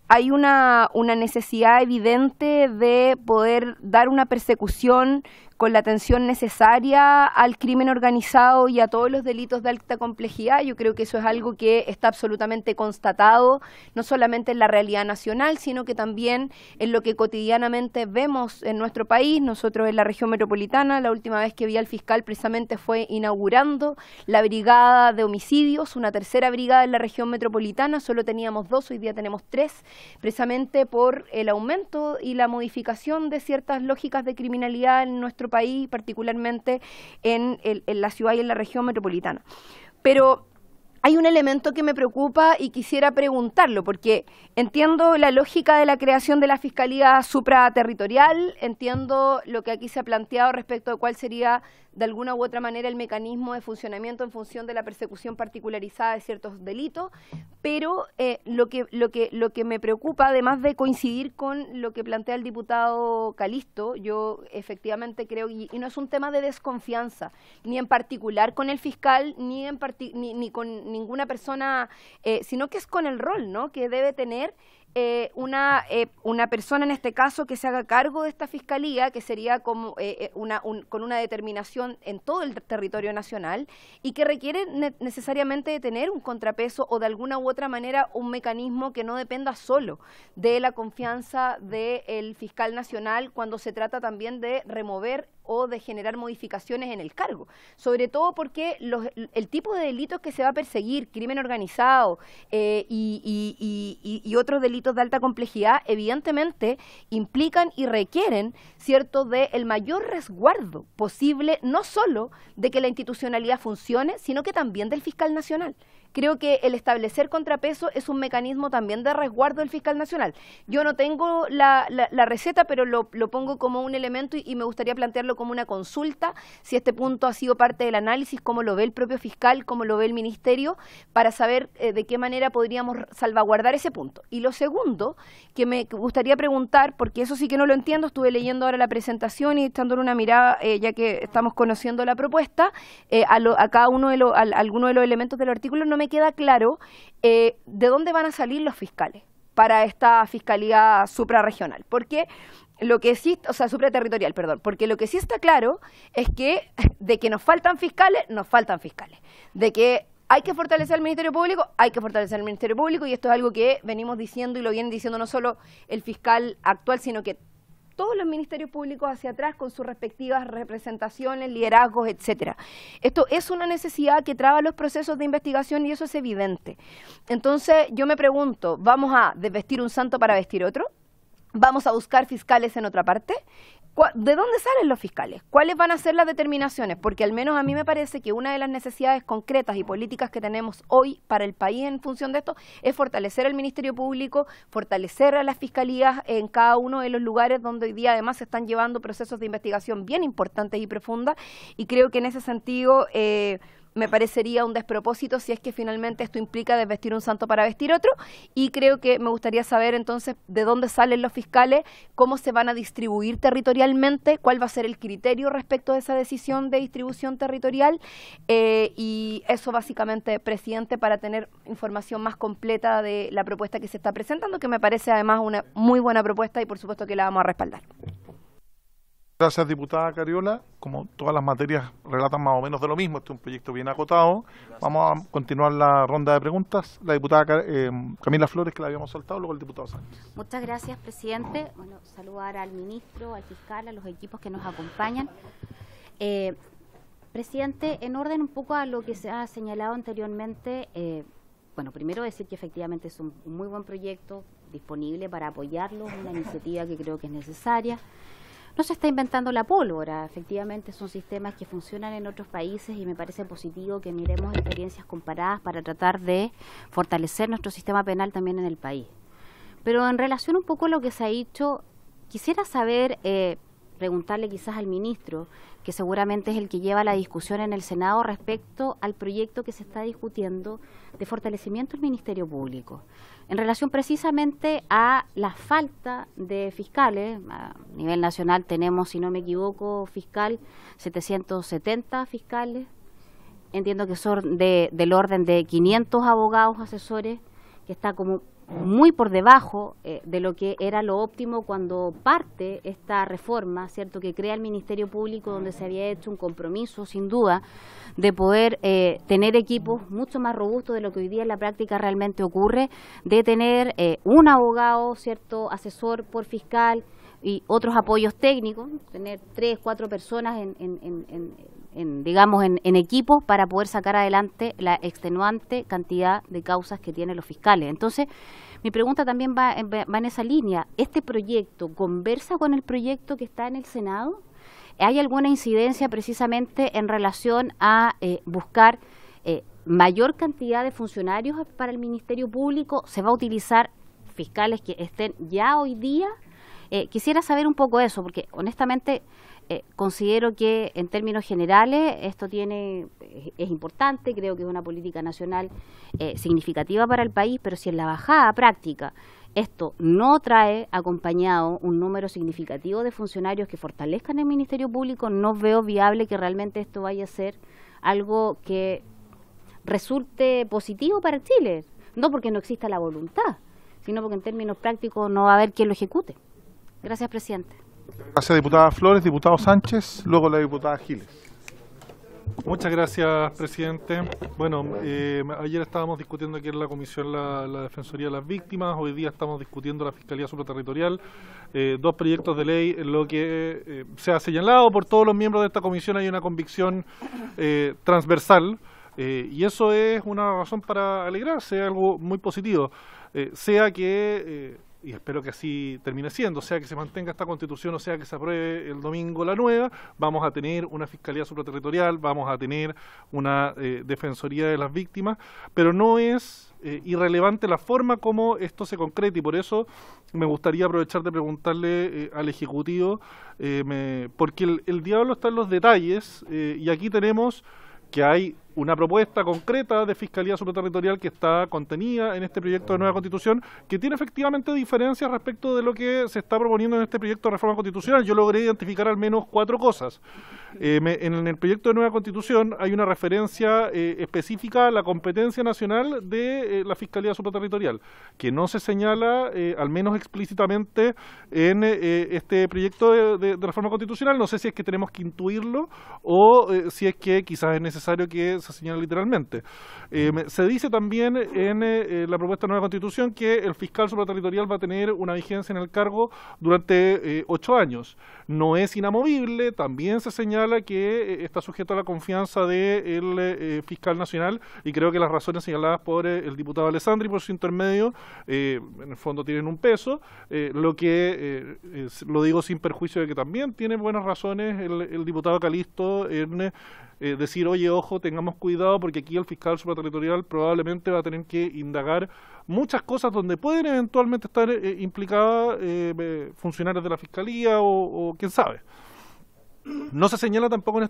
Hay una necesidad evidente de poder dar una persecución con la atención necesaria al crimen organizado y a todos los delitos de alta complejidad. Yo creo que eso es algo que está absolutamente constatado, no solamente en la realidad nacional, sino que también en lo que cotidianamente vemos en nuestro país. Nosotros en la región metropolitana, la última vez que vi al fiscal precisamente fue inaugurando la brigada de homicidios, una tercera brigada en la región metropolitana. Solo teníamos 2, hoy día tenemos 3, precisamente por el aumento y la modificación de ciertas lógicas de criminalidad en nuestro país, particularmente en la ciudad y en la región metropolitana. Pero hay un elemento que me preocupa y quisiera preguntarlo, porque entiendo la lógica de la creación de la Fiscalía Supraterritorial, entiendo lo que aquí se ha planteado respecto de cuál sería de alguna u otra manera el mecanismo de funcionamiento en función de la persecución particularizada de ciertos delitos, pero lo que me preocupa, además de coincidir con lo que plantea el diputado Calisto, yo efectivamente creo, y no es un tema de desconfianza, ni en particular con el fiscal, ni con ninguna persona, sino que es con el rol, ¿no?, que debe tener una persona en este caso que se haga cargo de esta fiscalía, que sería como con una determinación en todo el territorio nacional y que requiere necesariamente de tener un contrapeso o de alguna u otra manera un mecanismo que no dependa solo de la confianza del fiscal nacional cuando se trata también de remover o de generar modificaciones en el cargo, sobre todo porque el tipo de delitos que se va a perseguir, crimen organizado y otros delitos de alta complejidad, evidentemente implican y requieren, ¿cierto?, de el mayor resguardo posible, no solo de que la institucionalidad funcione, sino que también del fiscal nacional. Creo que el establecer contrapeso es un mecanismo también de resguardo del fiscal nacional. Yo no tengo la receta, pero lo pongo como un elemento y me gustaría plantearlo como una consulta, si este punto ha sido parte del análisis, cómo lo ve el propio fiscal, cómo lo ve el ministerio, para saber de qué manera podríamos salvaguardar ese punto. Y lo segundo, que me gustaría preguntar, porque eso sí que no lo entiendo, estuve leyendo ahora la presentación y echándole una mirada, ya que estamos conociendo la propuesta, a cada uno de alguno de los elementos del artículo no me queda claro de dónde van a salir los fiscales para esta fiscalía suprarregional, porque lo que sí, o sea, supraterritorial, perdón, porque lo que sí está claro es que de que nos faltan fiscales, de que hay que fortalecer el Ministerio Público, hay que fortalecer el Ministerio Público, y esto es algo que venimos diciendo y lo vienen diciendo no solo el fiscal actual, sino que todos los ministerios públicos hacia atrás con sus respectivas representaciones, liderazgos, etcétera. Esto es una necesidad que traba los procesos de investigación y eso es evidente. Entonces yo me pregunto, ¿vamos a desvestir un santo para vestir otro? ¿Vamos a buscar fiscales en otra parte? ¿De dónde salen los fiscales? ¿Cuáles van a ser las determinaciones? Porque al menos a mí me parece que una de las necesidades concretas y políticas que tenemos hoy para el país en función de esto es fortalecer el Ministerio Público, fortalecer a las fiscalías en cada uno de los lugares donde hoy día además se están llevando procesos de investigación bien importantes y profundas, y creo que en ese sentido me parecería un despropósito si es que finalmente esto implica desvestir un santo para vestir otro, y creo que me gustaría saber entonces de dónde salen los fiscales, cómo se van a distribuir territorialmente, cuál va a ser el criterio respecto de esa decisión de distribución territorial, y eso básicamente, presidente, para tener información más completa de la propuesta que se está presentando, que me parece además una muy buena propuesta y por supuesto que la vamos a respaldar. Gracias, diputada Cariola. Como todas las materias relatan más o menos de lo mismo, este es un proyecto bien acotado. Vamos a continuar la ronda de preguntas. La diputada Camila Flores, que la habíamos saltado, luego el diputado Sánchez. Muchas gracias, presidente. Bueno, saludar al ministro, al fiscal, a los equipos que nos acompañan. Presidente, en orden un poco a lo que se ha señalado anteriormente, bueno, primero decir que efectivamente es un muy buen proyecto disponible para apoyarlo, una iniciativa que creo que es necesaria. No se está inventando la pólvora, efectivamente son sistemas que funcionan en otros países y me parece positivo que miremos experiencias comparadas para tratar de fortalecer nuestro sistema penal también en el país. Pero en relación un poco a lo que se ha dicho, quisiera saber, preguntarle quizás al ministro, que seguramente es el que lleva la discusión en el Senado respecto al proyecto que se está discutiendo de fortalecimiento del Ministerio Público, en relación precisamente a la falta de fiscales. A nivel nacional tenemos, si no me equivoco, fiscal, 770 fiscales, entiendo que son del orden de 500 abogados asesores, que está como muy por debajo de lo que era lo óptimo cuando parte esta reforma, ¿cierto?, que crea el Ministerio Público, donde se había hecho un compromiso, sin duda, de poder tener equipos mucho más robustos de lo que hoy día en la práctica realmente ocurre, de tener un abogado, ¿cierto?, asesor por fiscal y otros apoyos técnicos, tener 3, 4 personas digamos, en equipos para poder sacar adelante la extenuante cantidad de causas que tienen los fiscales. Entonces, mi pregunta también va en esa línea. ¿Este proyecto conversa con el proyecto que está en el Senado? ¿Hay alguna incidencia precisamente en relación a buscar mayor cantidad de funcionarios para el Ministerio Público? ¿Se va a utilizar fiscales que estén ya hoy día? Quisiera saber un poco eso, porque honestamente considero que en términos generales esto es importante, creo que es una política nacional significativa para el país, pero si en la bajada práctica esto no trae acompañado un número significativo de funcionarios que fortalezcan el Ministerio Público, no veo viable que realmente esto vaya a ser algo que resulte positivo para Chile, no porque no exista la voluntad, sino porque en términos prácticos no va a haber quien lo ejecute. Gracias, presidente. Gracias, diputada Flores. Diputado Sánchez, luego la diputada Giles. Muchas gracias, presidente. Bueno, ayer estábamos discutiendo aquí en la comisión la Defensoría de las Víctimas, hoy día estamos discutiendo la Fiscalía Supraterritorial, dos proyectos de ley en lo que se ha señalado por todos los miembros de esta comisión. Hay una convicción transversal y eso es una razón para alegrarse, algo muy positivo, sea que... y espero que así termine siendo, sea que se mantenga esta constitución o sea que se apruebe el domingo la nueva, vamos a tener una fiscalía supraterritorial, vamos a tener una defensoría de las víctimas, pero no es irrelevante la forma como esto se concreta, y por eso me gustaría aprovechar de preguntarle al Ejecutivo, porque el diablo está en los detalles, y aquí tenemos que hay una propuesta concreta de Fiscalía Supraterritorial que está contenida en este proyecto de nueva Constitución, que tiene efectivamente diferencias respecto de lo que se está proponiendo en este proyecto de reforma constitucional. Yo logré identificar al menos 4 cosas. En el proyecto de nueva Constitución hay una referencia específica a la competencia nacional de la Fiscalía Supraterritorial, que no se señala, al menos explícitamente, en este proyecto de reforma constitucional. No sé si es que tenemos que intuirlo o si es que quizás es necesario que se señala literalmente. Se dice también en la propuesta de nueva Constitución que el fiscal supraterritorial va a tener una vigencia en el cargo durante 8 años. No es inamovible, también se señala que está sujeto a la confianza del fiscal nacional, y creo que las razones señaladas por el diputado Alessandri por su intermedio en el fondo tienen un peso, lo digo sin perjuicio de que también tiene buenas razones el diputado Calisto en decir, oye, ojo, tengamos cuidado porque aquí el fiscal supraterritorial probablemente va a tener que indagar muchas cosas donde pueden eventualmente estar implicadas funcionarios de la Fiscalía o quién sabe. No se señala tampoco en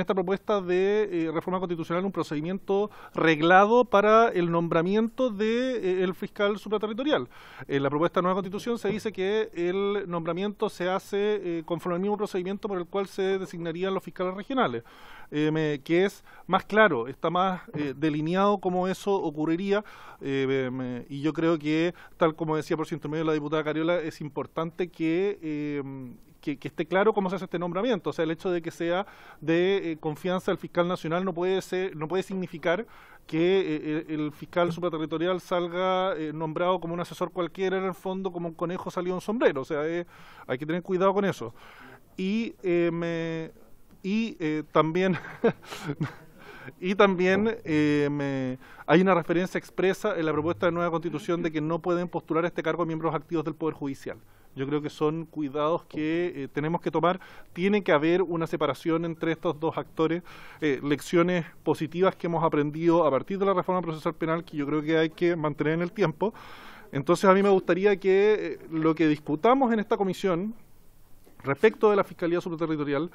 esta propuesta de reforma constitucional un procedimiento reglado para el nombramiento del fiscal supraterritorial. En la propuesta de nueva Constitución se dice que el nombramiento se hace conforme al mismo procedimiento por el cual se designarían los fiscales regionales, que es más claro, está más delineado cómo eso ocurriría, y yo creo que, tal como decía por su intermedio la diputada Cariola, es importante que esté claro cómo se hace este nombramiento. O sea, el hecho de que sea de confianza del fiscal nacional no puede significar que el fiscal supraterritorial salga nombrado como un asesor cualquiera, en el fondo como un conejo salido de un sombrero. O sea, hay que tener cuidado con eso. Y también hay una referencia expresa en la propuesta de nueva Constitución de que no pueden postular a este cargo miembros activos del Poder Judicial. Yo creo que son cuidados que tenemos que tomar. Tiene que haber una separación entre estos dos actores, lecciones positivas que hemos aprendido a partir de la reforma procesal penal, que yo creo que hay que mantener en el tiempo. Entonces a mí me gustaría que lo que discutamos en esta comisión respecto de la Fiscalía Supraterritorial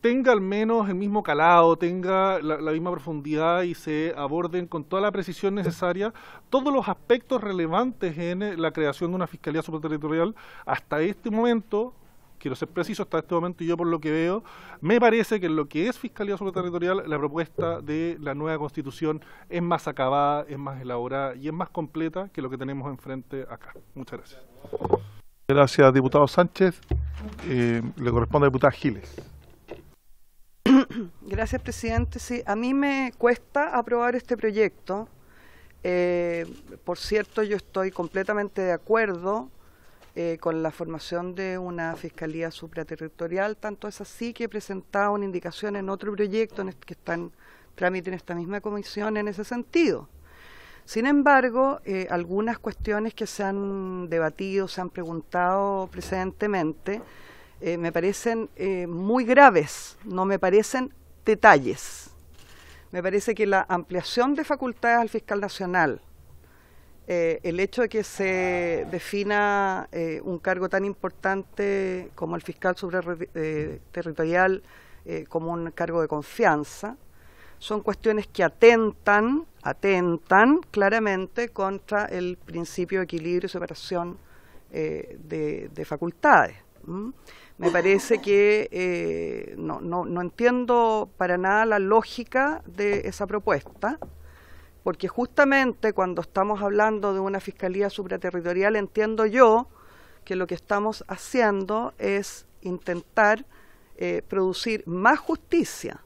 tenga al menos el mismo calado, tenga la misma profundidad y se aborden con toda la precisión necesaria todos los aspectos relevantes en la creación de una Fiscalía Supraterritorial. Hasta este momento, quiero ser preciso, hasta este momento yo por lo que veo, me parece que en lo que es Fiscalía Supraterritorial, la propuesta de la nueva Constitución es más acabada, es más elaborada y es más completa que lo que tenemos enfrente acá. Muchas gracias. Gracias, diputado Sánchez. Le corresponde a la diputada Giles. Gracias, presidente. Sí, a mí me cuesta aprobar este proyecto. Por cierto, yo estoy completamente de acuerdo con la formación de una Fiscalía Supraterritorial. Tanto es así que he presentado una indicación en otro proyecto que está en trámite en esta misma comisión en ese sentido. Sin embargo, algunas cuestiones que se han debatido, se han preguntado precedentemente, me parecen muy graves, no me parecen detalles. Me parece que la ampliación de facultades al fiscal nacional, el hecho de que se defina un cargo tan importante como el fiscal supraterritorial como un cargo de confianza, son cuestiones que atentan claramente contra el principio de equilibrio y separación de facultades. Me parece que no entiendo para nada la lógica de esa propuesta, porque justamente cuando estamos hablando de una fiscalía supraterritorial, entiendo yo que lo que estamos haciendo es intentar producir más justicia.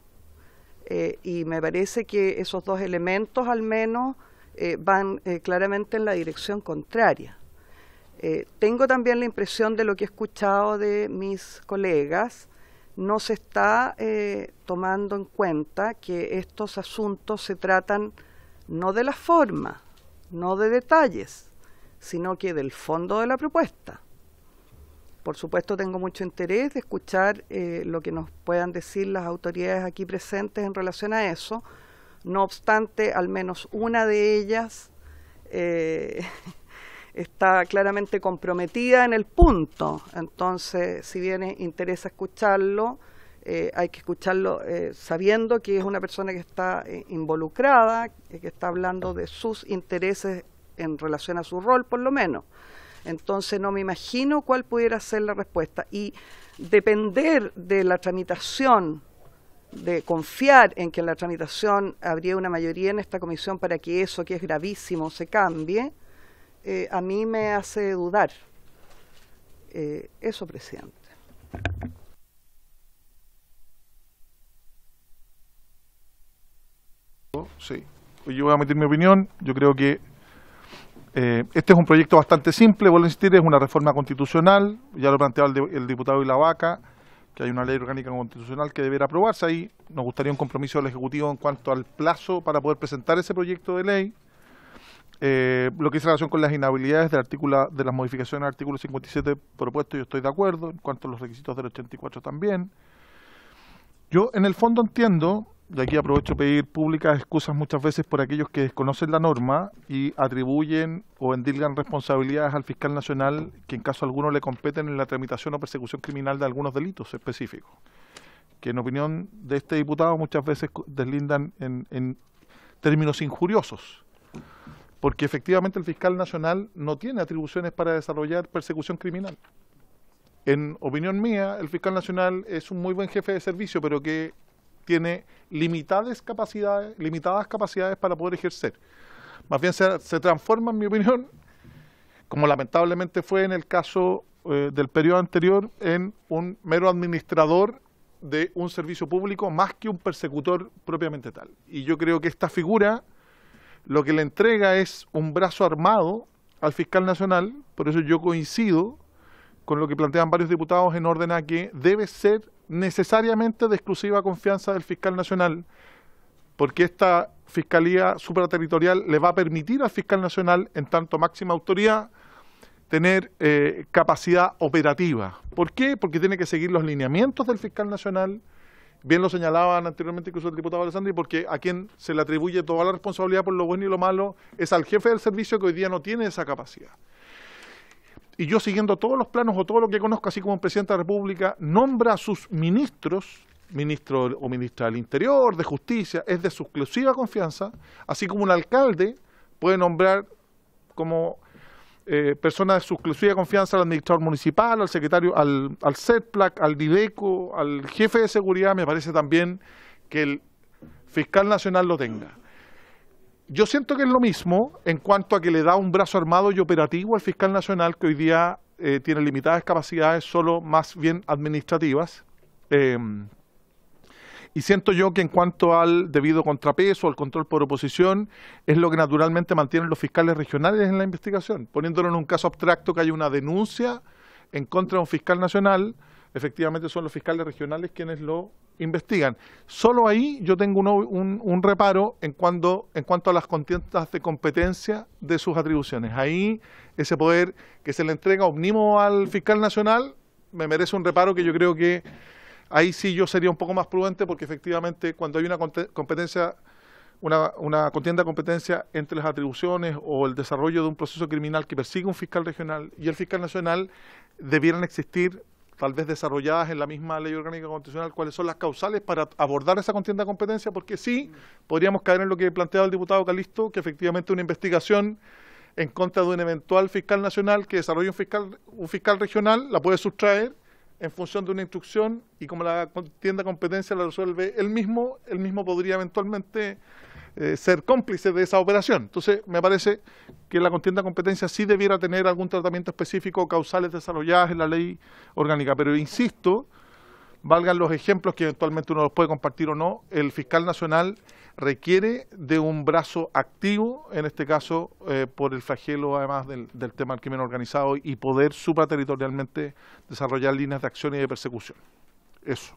y me parece que esos dos elementos al menos van claramente en la dirección contraria. Tengo también la impresión de lo que he escuchado de mis colegas, no se está tomando en cuenta que estos asuntos se tratan no de la forma, no de detalles, sino que del fondo de la propuesta. Por supuesto, tengo mucho interés de escuchar lo que nos puedan decir las autoridades aquí presentes en relación a eso. No obstante, al menos una de ellas está claramente comprometida en el punto. Entonces, si bien interesa escucharlo, hay que escucharlo sabiendo que es una persona que está involucrada, que está hablando de sus intereses en relación a su rol, por lo menos. Entonces no me imagino cuál pudiera ser la respuesta. Y depender de la tramitación, de confiar en que en la tramitación habría una mayoría en esta comisión para que eso, que es gravísimo, se cambie, a mí me hace dudar. Eso, presidente. Sí, yo voy a emitir mi opinión. Yo creo que este es un proyecto bastante simple, vuelvo a insistir, es una reforma constitucional, ya lo planteaba el diputado Ilavaca, que hay una ley orgánica constitucional que deberá aprobarse. Ahí nos gustaría un compromiso del Ejecutivo en cuanto al plazo para poder presentar ese proyecto de ley. Lo que dice relación con las inhabilidades de las modificaciones del artículo 57 propuesto, yo estoy de acuerdo, en cuanto a los requisitos del 84 también. Yo en el fondo entiendo, y aquí aprovecho pedir públicas excusas muchas veces por aquellos que desconocen la norma y atribuyen o endilgan responsabilidades al fiscal nacional que en caso alguno le competen en la tramitación o persecución criminal de algunos delitos específicos, que en opinión de este diputado muchas veces deslindan en términos injuriosos, porque efectivamente el fiscal nacional no tiene atribuciones para desarrollar persecución criminal. En opinión mía, el fiscal nacional es un muy buen jefe de servicio, pero que tiene limitadas capacidades para poder ejercer. Más bien se transforma, en mi opinión, como lamentablemente fue en el caso del periodo anterior, en un mero administrador de un servicio público más que un persecutor propiamente tal. Y yo creo que esta figura lo que le entrega es un brazo armado al fiscal nacional, por eso yo coincido con lo que plantean varios diputados en orden a que debe ser necesariamente de exclusiva confianza del fiscal nacional, porque esta fiscalía supraterritorial le va a permitir al fiscal nacional, en tanto máxima autoridad, tener capacidad operativa. ¿Por qué? Porque tiene que seguir los lineamientos del fiscal nacional, bien lo señalaban anteriormente incluso el diputado Alessandri, porque a quien se le atribuye toda la responsabilidad por lo bueno y lo malo es al jefe del servicio, que hoy día no tiene esa capacidad. Y yo, siguiendo todos los planos o todo lo que conozco, así como el presidente de la República nombra a sus ministros, ministro o ministra del Interior, de Justicia, es de su exclusiva confianza, así como un alcalde puede nombrar como persona de su exclusiva confianza al administrador municipal, al secretario, al CERPLAC, al DIDECO, al jefe de seguridad. Me parece también que el fiscal nacional lo tenga. Yo siento que es lo mismo en cuanto a que le da un brazo armado y operativo al fiscal nacional, que hoy día tiene limitadas capacidades, solo más bien administrativas. Y siento yo que en cuanto al debido contrapeso, al control por oposición, es lo que naturalmente mantienen los fiscales regionales en la investigación. Poniéndolo en un caso abstracto, que hay una denuncia en contra de un fiscal nacional, efectivamente son los fiscales regionales quienes lo investigan. Solo ahí yo tengo un reparo en cuanto a las contiendas de competencia de sus atribuciones. Ahí ese poder que se le entrega omnímodo al fiscal nacional me merece un reparo, que yo creo que ahí sí yo sería un poco más prudente, porque efectivamente cuando hay una competencia, una contienda de competencia entre las atribuciones o el desarrollo de un proceso criminal que persigue un fiscal regional y el fiscal nacional, debieran existir, tal vez desarrolladas en la misma ley orgánica constitucional, cuáles son las causales para abordar esa contienda de competencia, porque sí podríamos caer en lo que planteaba el diputado Calisto, que efectivamente una investigación en contra de un eventual fiscal nacional que desarrolle un fiscal regional la puede sustraer en función de una instrucción, y como la contienda de competencia la resuelve él mismo podría eventualmente ser cómplice de esa operación. Entonces me parece que la contienda de competencia sí debiera tener algún tratamiento específico, causales desarrolladas en la ley orgánica, pero insisto, valgan los ejemplos que eventualmente uno los puede compartir o no, el fiscal nacional requiere de un brazo activo, en este caso por el flagelo además del tema del crimen organizado y poder supraterritorialmente desarrollar líneas de acción y de persecución. Eso.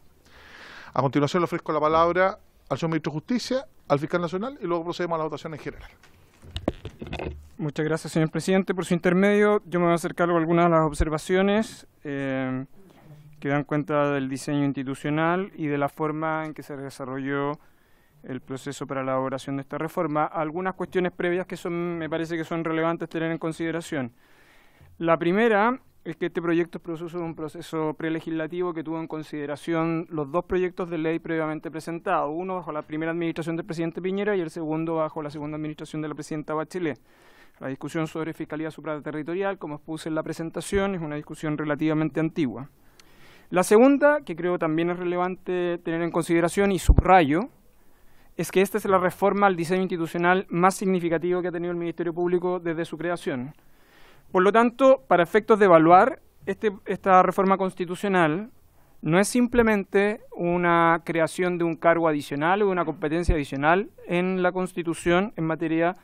A continuación le ofrezco la palabra al señor Ministro de Justicia, al fiscal nacional y luego procedemos a la votación en general. Muchas gracias, señor presidente. Por su intermedio, yo me voy a acercar a algunas de las observaciones que dan cuenta del diseño institucional y de la forma en que se desarrolló el proceso para la elaboración de esta reforma. Algunas cuestiones previas que me parece que son relevantes tener en consideración. La primera es que este proyecto es producto de un proceso prelegislativo que tuvo en consideración los dos proyectos de ley previamente presentados, uno bajo la primera administración del presidente Piñera y el segundo bajo la segunda administración de la presidenta Bachelet. La discusión sobre fiscalía supraterritorial, como expuse en la presentación, es una discusión relativamente antigua. La segunda, que creo también es relevante tener en consideración y subrayo, es que esta es la reforma al diseño institucional más significativo que ha tenido el Ministerio Público desde su creación. Por lo tanto, para efectos de evaluar esta reforma constitucional, no es simplemente una creación de un cargo adicional o de una competencia adicional en la Constitución en materia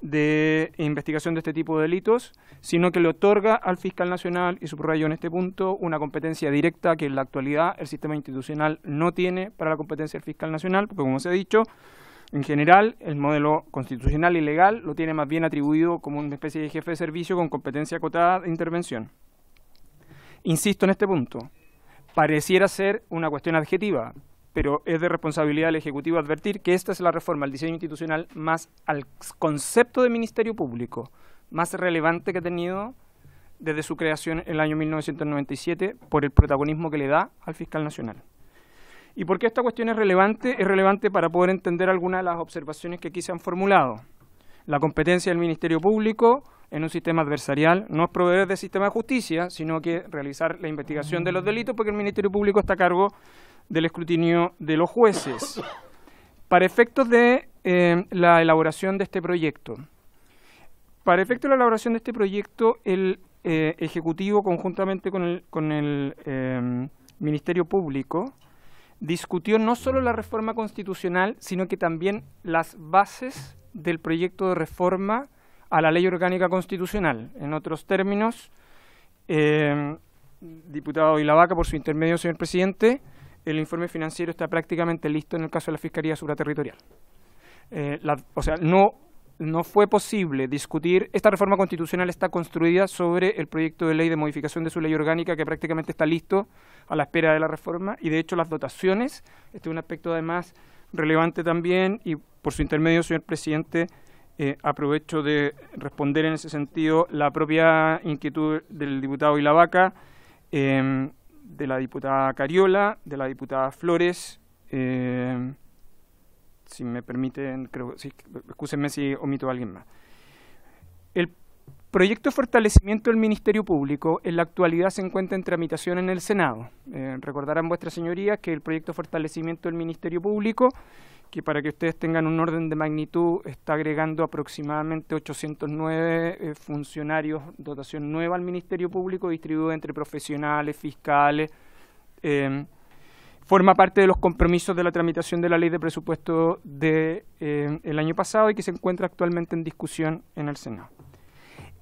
de investigación de este tipo de delitos, sino que le otorga al fiscal nacional, y subrayo en este punto, una competencia directa que en la actualidad el sistema institucional no tiene para la competencia del fiscal nacional, porque como se ha dicho, en general, el modelo constitucional y legal lo tiene más bien atribuido como una especie de jefe de servicio con competencia acotada de intervención. Insisto en este punto, pareciera ser una cuestión adjetiva, pero es de responsabilidad del Ejecutivo advertir que esta es la reforma al diseño institucional más al concepto de Ministerio Público, más relevante que ha tenido desde su creación en el año 1997 por el protagonismo que le da al fiscal nacional. ¿Y por qué esta cuestión es relevante? Es relevante para poder entender algunas de las observaciones que aquí se han formulado. La competencia del Ministerio Público en un sistema adversarial no es proveer de sistema de justicia, sino que realizar la investigación de los delitos, porque el Ministerio Público está a cargo del escrutinio de los jueces. Para efectos de la elaboración de este proyecto, el Ejecutivo, conjuntamente con el Ministerio Público, discutió no solo la reforma constitucional, sino que también las bases del proyecto de reforma a la Ley Orgánica Constitucional. En otros términos, diputado Ilavaca, por su intermedio, señor presidente, el informe financiero está prácticamente listo en el caso de la Fiscalía Supraterritorial. No fue posible discutir. Esta reforma constitucional está construida sobre el proyecto de ley de modificación de su ley orgánica, que prácticamente está listo a la espera de la reforma, y de hecho las dotaciones, este es un aspecto además relevante también, y por su intermedio, señor presidente, aprovecho de responder en ese sentido la propia inquietud del diputado Ilavaca, de la diputada Cariola, de la diputada Flores, si me permiten, excúsenme si omito a alguien más. El proyecto de fortalecimiento del Ministerio Público en la actualidad se encuentra en tramitación en el Senado. Recordarán vuestras señorías que el proyecto de fortalecimiento del Ministerio Público, que para que ustedes tengan un orden de magnitud, está agregando aproximadamente 809 funcionarios, dotación nueva al Ministerio Público, distribuido entre profesionales, fiscales, forma parte de los compromisos de la tramitación de la ley de presupuesto el año pasado y que se encuentra actualmente en discusión en el Senado.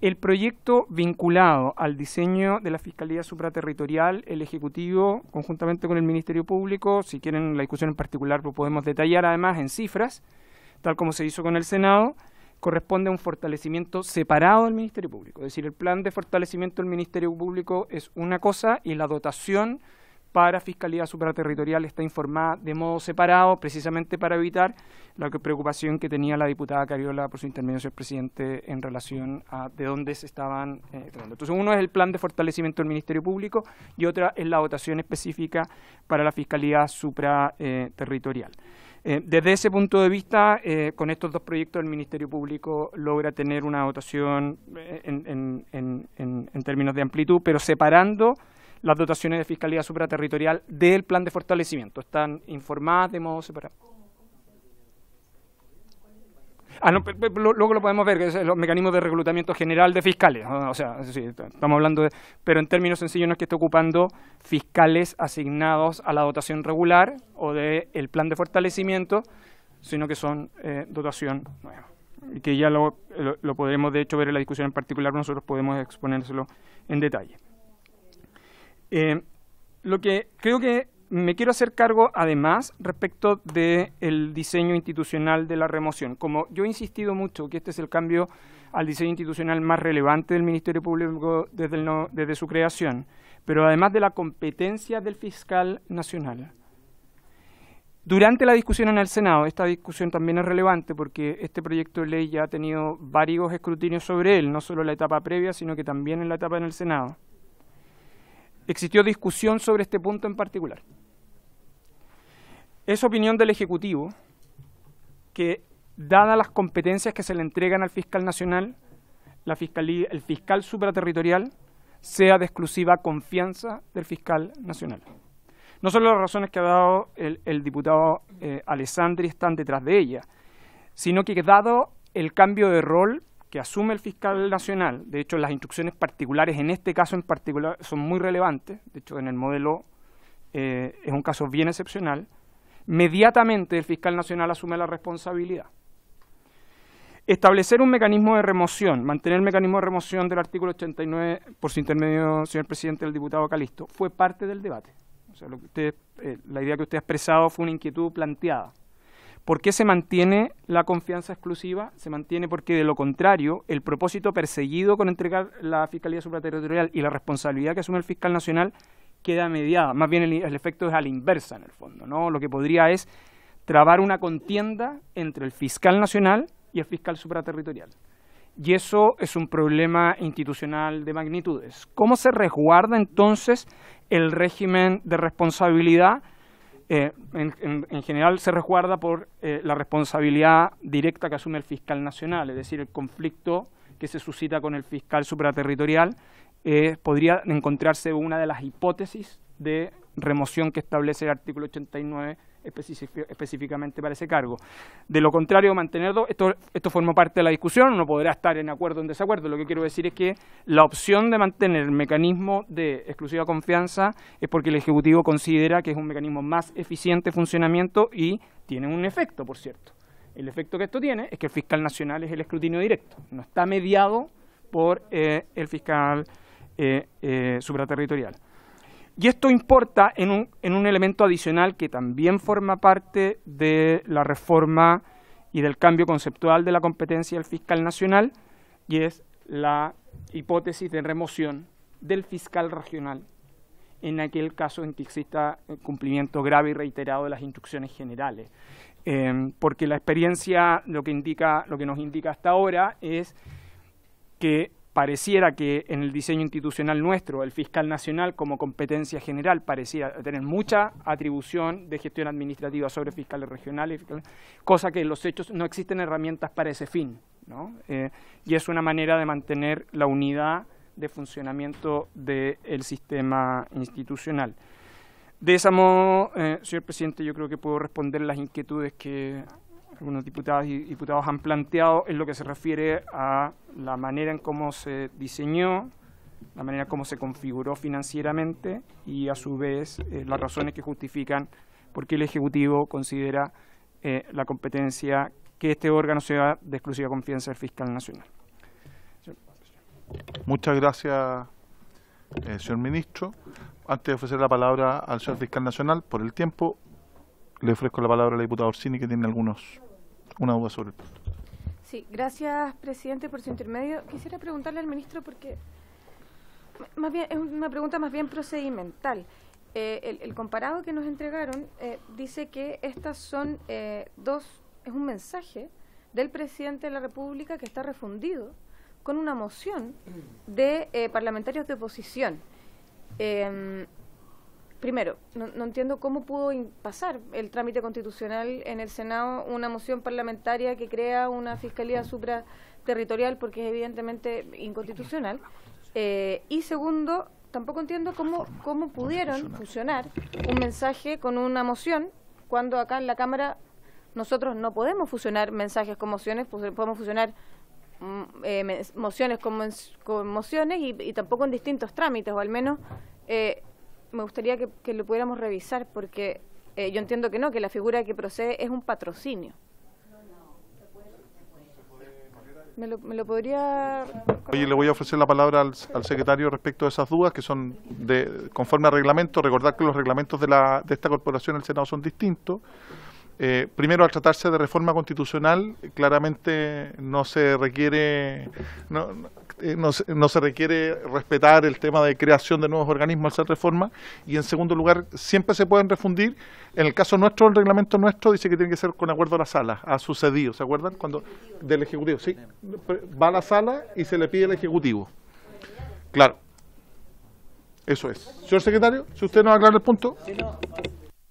El proyecto vinculado al diseño de la Fiscalía Supraterritorial, el Ejecutivo, conjuntamente con el Ministerio Público, si quieren la discusión en particular lo podemos detallar además en cifras, tal como se hizo con el Senado, corresponde a un fortalecimiento separado del Ministerio Público. Es decir, el plan de fortalecimiento del Ministerio Público es una cosa y la dotación para Fiscalía Supraterritorial está informada de modo separado, precisamente para evitar la preocupación que tenía la diputada Cariola por su intermedio, señor presidente, en relación a de dónde se estaban tratando. Entonces, uno es el plan de fortalecimiento del Ministerio Público y otra es la dotación específica para la Fiscalía Supraterritorial. Desde ese punto de vista, con estos dos proyectos el Ministerio Público logra tener una dotación en términos de amplitud, pero separando las dotaciones de Fiscalía Supraterritorial del plan de fortalecimiento. Están informadas de modo separado. Luego lo podemos ver, que es los mecanismos de reclutamiento general de fiscales. O sea, sí, estamos hablando de... Pero en términos sencillos no es que esté ocupando fiscales asignados a la dotación regular o del plan de fortalecimiento, sino que son dotación nueva. Y que ya lo podremos, de hecho, ver en la discusión en particular, nosotros podemos exponérselo en detalle. Lo que creo que me quiero hacer cargo, además, respecto del diseño institucional de la remoción. Como yo he insistido mucho que este es el cambio al diseño institucional más relevante del Ministerio Público desde su creación, pero además de la competencia del fiscal nacional. Durante la discusión en el Senado, esta discusión también es relevante porque este proyecto de ley ya ha tenido varios escrutinios sobre él, no solo en la etapa previa, sino que también en la etapa en el Senado. Existió discusión sobre este punto en particular. Es opinión del Ejecutivo que, dadas las competencias que se le entregan al fiscal nacional, el fiscal supraterritorial sea de exclusiva confianza del fiscal nacional. No solo las razones que ha dado el diputado Alessandri están detrás de ella, sino que dado el cambio de rol que asume el fiscal nacional, de hecho las instrucciones particulares en este caso en particular son muy relevantes, de hecho en el modelo es un caso bien excepcional, inmediatamente el fiscal nacional asume la responsabilidad. Establecer un mecanismo de remoción, mantener el mecanismo de remoción del artículo 89, por su intermedio, señor presidente, del diputado Calisto, fue parte del debate. O sea, la idea que usted ha expresado fue una inquietud planteada. ¿Por qué se mantiene la confianza exclusiva? Se mantiene porque, de lo contrario, el propósito perseguido con entregar la Fiscalía Supraterritorial y la responsabilidad que asume el fiscal nacional queda mediada. Más bien el efecto es a la inversa, en el fondo, ¿no? Lo que podría es trabar una contienda entre el fiscal nacional y el fiscal supraterritorial. Y eso es un problema institucional de magnitudes. ¿Cómo se resguarda entonces el régimen de responsabilidad? En general se resguarda por la responsabilidad directa que asume el fiscal nacional, es decir, el conflicto que se suscita con el fiscal supraterritorial podría encontrarse una de las hipótesis de remoción que establece el artículo 89 específicamente para ese cargo. De lo contrario, mantenerlo, esto forma parte de la discusión, uno podrá estar en acuerdo o en desacuerdo. Lo que quiero decir es que la opción de mantener el mecanismo de exclusiva confianza es porque el Ejecutivo considera que es un mecanismo más eficiente de funcionamiento y tiene un efecto, por cierto. El efecto que esto tiene es que el fiscal nacional es el escrutinio directo, no está mediado por el fiscal supraterritorial. Y esto importa en un elemento adicional que también forma parte de la reforma y del cambio conceptual de la competencia del fiscal nacional, y es la hipótesis de remoción del fiscal regional en aquel caso en que exista cumplimiento grave y reiterado de las instrucciones generales. Porque la experiencia lo que nos indica hasta ahora es que pareciera que en el diseño institucional nuestro, el fiscal nacional como competencia general pareciera tener mucha atribución de gestión administrativa sobre fiscales regionales, cosa que en los hechos no existen herramientas para ese fin, ¿no? Y es una manera de mantener la unidad de funcionamiento del sistema institucional. De ese modo, señor presidente, yo creo que puedo responder las inquietudes que algunos diputados y diputados han planteado en lo que se refiere a la manera en cómo se diseñó, la manera en cómo se configuró financieramente y a su vez las razones que justifican por qué el Ejecutivo considera la competencia que este órgano sea de exclusiva confianza del fiscal nacional. Muchas gracias, señor ministro. Antes de ofrecer la palabra al señor fiscal nacional, por el tiempo, le ofrezco la palabra a la diputada Orsini, que tiene una duda sobre el punto. Sí, gracias, presidente, por su intermedio. Quisiera preguntarle al ministro porque más bien es una pregunta más bien procedimental. El comparado que nos entregaron dice que estas son es un mensaje del presidente de la República que está refundido con una moción de parlamentarios de oposición. Primero, no entiendo cómo pudo pasar el trámite constitucional en el Senado una moción parlamentaria que crea una fiscalía supraterritorial, porque es evidentemente inconstitucional. Y segundo, tampoco entiendo cómo pudieron fusionar un mensaje con una moción cuando acá en la Cámara nosotros no podemos fusionar mensajes con mociones, podemos fusionar mociones con mociones y tampoco en distintos trámites, o al menos me gustaría que lo pudiéramos revisar, porque yo entiendo que no, que la figura que procede es un patrocinio. ¿Me lo podría...? Oye, le voy a ofrecer la palabra al secretario respecto a esas dudas que son conforme al reglamento. Recordar que los reglamentos de esta corporación, el Senado, son distintos. Primero, al tratarse de reforma constitucional, claramente no se requiere respetar el tema de creación de nuevos organismos al ser reforma, y en segundo lugar, siempre se pueden refundir. En el caso nuestro, el reglamento nuestro dice que tiene que ser con acuerdo a la sala. Ha sucedido, ¿se acuerdan? Del Ejecutivo, sí, va a la sala y se le pide al Ejecutivo. Claro, eso es. Señor secretario, si usted nos aclara el punto.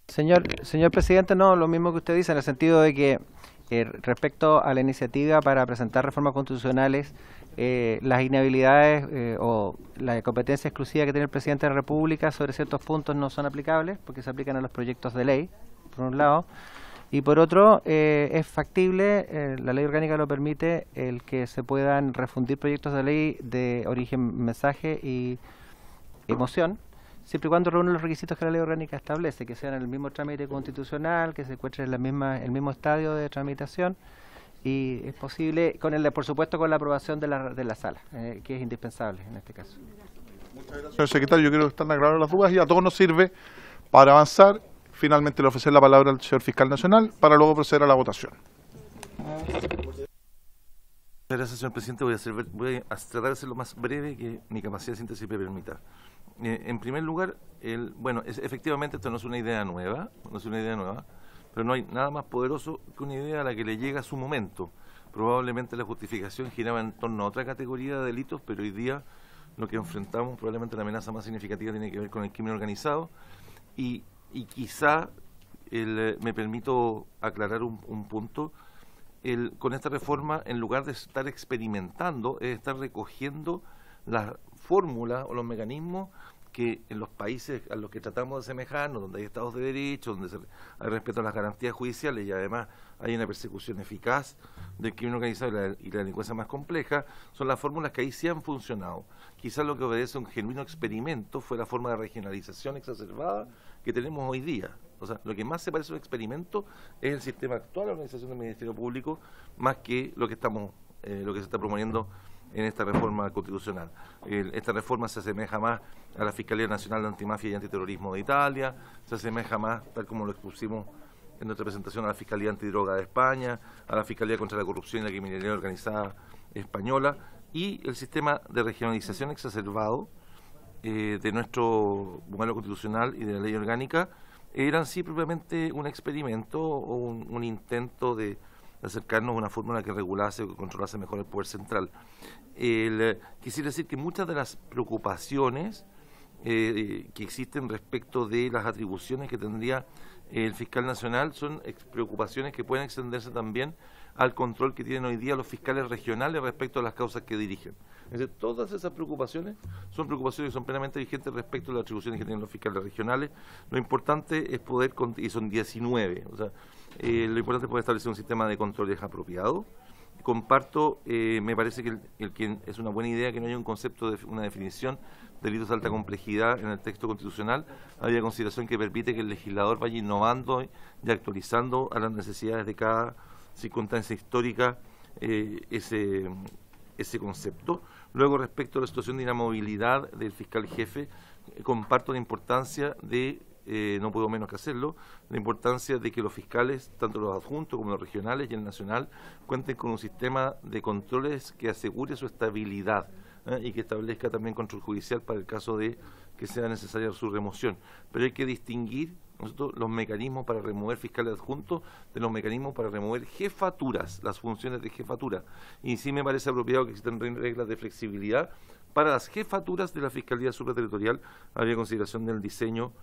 Señor presidente, no, lo mismo que usted dice, en el sentido de que respecto a la iniciativa para presentar reformas constitucionales, las inhabilidades o la competencia exclusiva que tiene el presidente de la República sobre ciertos puntos no son aplicables, porque se aplican a los proyectos de ley, por un lado, y por otro, es factible, la ley orgánica lo permite, el que se puedan refundir proyectos de ley de origen mensaje y moción, siempre y cuando reúnen los requisitos que la ley orgánica establece, que sean en el mismo trámite constitucional, que se encuentren en el mismo estadio de tramitación, y es posible, por supuesto, con la aprobación de la sala, que es indispensable en este caso. Muchas gracias, señor secretario. Yo creo que están aclaradas las dudas y a todos nos sirve para avanzar. Finalmente le ofrecer la palabra al señor fiscal nacional para luego proceder a la votación. Gracias, señor presidente. Voy a tratar de ser lo más breve que mi capacidad de síntesis me permita. En primer lugar, efectivamente esto no es una idea nueva, pero no hay nada más poderoso que una idea a la que le llega a su momento. Probablemente la justificación giraba en torno a otra categoría de delitos, pero hoy día lo que enfrentamos, probablemente la amenaza más significativa, tiene que ver con el crimen organizado, y quizá me permito aclarar un punto. Con esta reforma, en lugar de estar experimentando, es estar recogiendo la fórmula o los mecanismos que en los países a los que tratamos de asemejarnos, donde hay estados de derecho, donde hay respeto a las garantías judiciales y además hay una persecución eficaz del crimen organizado y la delincuencia más compleja, son las fórmulas que ahí sí han funcionado. Quizás lo que obedece a un genuino experimento fue la forma de regionalización exacerbada que tenemos hoy día. O sea, lo que más se parece a un experimento es el sistema actual de organización del Ministerio Público, más que lo que se está proponiendo en esta reforma constitucional. Esta reforma se asemeja más a la Fiscalía Nacional de Antimafia y Antiterrorismo de Italia, se asemeja más, tal como lo expusimos en nuestra presentación, a la Fiscalía Antidroga de España, a la Fiscalía contra la Corrupción y la Criminalidad Organizada española, y el sistema de regionalización exacerbado de nuestro modelo constitucional y de la ley orgánica eran sí propiamente un experimento o un intento de acercarnos a una fórmula que regulase o que controlase mejor el poder central. Quisiera decir que muchas de las preocupaciones que existen respecto de las atribuciones que tendría el fiscal nacional son preocupaciones que pueden extenderse también al control que tienen hoy día los fiscales regionales respecto a las causas que dirigen. Es decir, todas esas preocupaciones que son plenamente vigentes respecto a las atribuciones que tienen los fiscales regionales. Lo importante es poder, y son 19, o sea, lo importante es poder establecer un sistema de controles apropiado. Comparto, me parece que es una buena idea que no haya un concepto de una definición de delitos de alta complejidad en el texto constitucional. Había consideración que permite que el legislador vaya innovando y actualizando a las necesidades de cada circunstancia histórica ese concepto. Luego, respecto a la situación de inamovilidad del fiscal jefe, comparto la importancia de, no puedo menos que hacerlo, la importancia de que los fiscales, tanto los adjuntos como los regionales y el nacional, cuenten con un sistema de controles que asegure su estabilidad y que establezca también control judicial para el caso de que sea necesaria su remoción. Pero hay que distinguir los mecanismos para remover fiscales adjuntos de los mecanismos para remover jefaturas, las funciones de jefatura. Y sí me parece apropiado que existan reglas de flexibilidad para las jefaturas de la Fiscalía Supraterritorial. Había consideración del diseño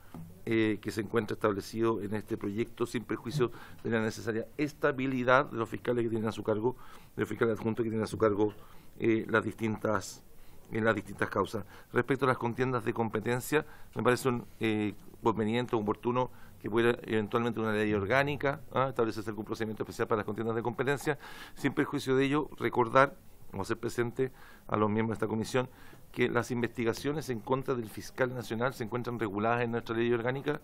que se encuentra establecido en este proyecto, sin perjuicio de la necesaria estabilidad de los fiscales que tienen a su cargo, de los fiscales adjuntos que tienen a su cargo las distintas en las distintas causas. Respecto a las contiendas de competencia, me parece conveniente o oportuno que pudiera eventualmente una ley orgánica, establecerse algún procedimiento especial para las contiendas de competencia, sin perjuicio de ello, recordar o hacer presente a los miembros de esta comisión que las investigaciones en contra del fiscal nacional se encuentran reguladas en nuestra ley orgánica.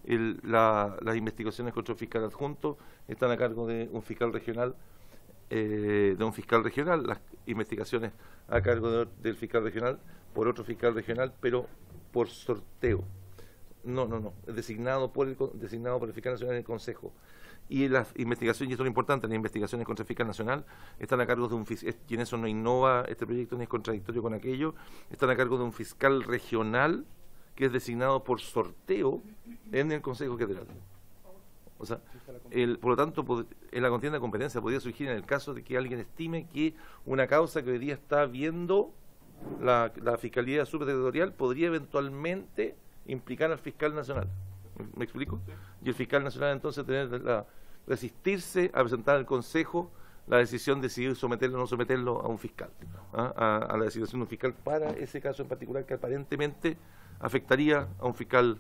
Las investigaciones contra el fiscal adjunto están a cargo de un fiscal regional, las investigaciones a cargo del fiscal regional por otro fiscal regional, pero por sorteo. No, es designado por el fiscal nacional en el Consejo. Y las investigaciones, y esto es lo importante, las investigaciones contra el fiscal nacional están a cargo de un fiscal, y en eso no innova este proyecto ni es contradictorio con aquello, están a cargo de un fiscal regional que es designado por sorteo en el Consejo General. O sea, por lo tanto, en la contienda de competencia podría surgir en el caso de que alguien estime que una causa que hoy día está viendo la Fiscalía Subterritorial podría eventualmente implicar al fiscal nacional. ¿Me explico? Y el fiscal nacional entonces resistirse a presentar al Consejo la decisión de si someterlo o no someterlo a un fiscal, a la designación de un fiscal para ese caso en particular que aparentemente afectaría a un fiscal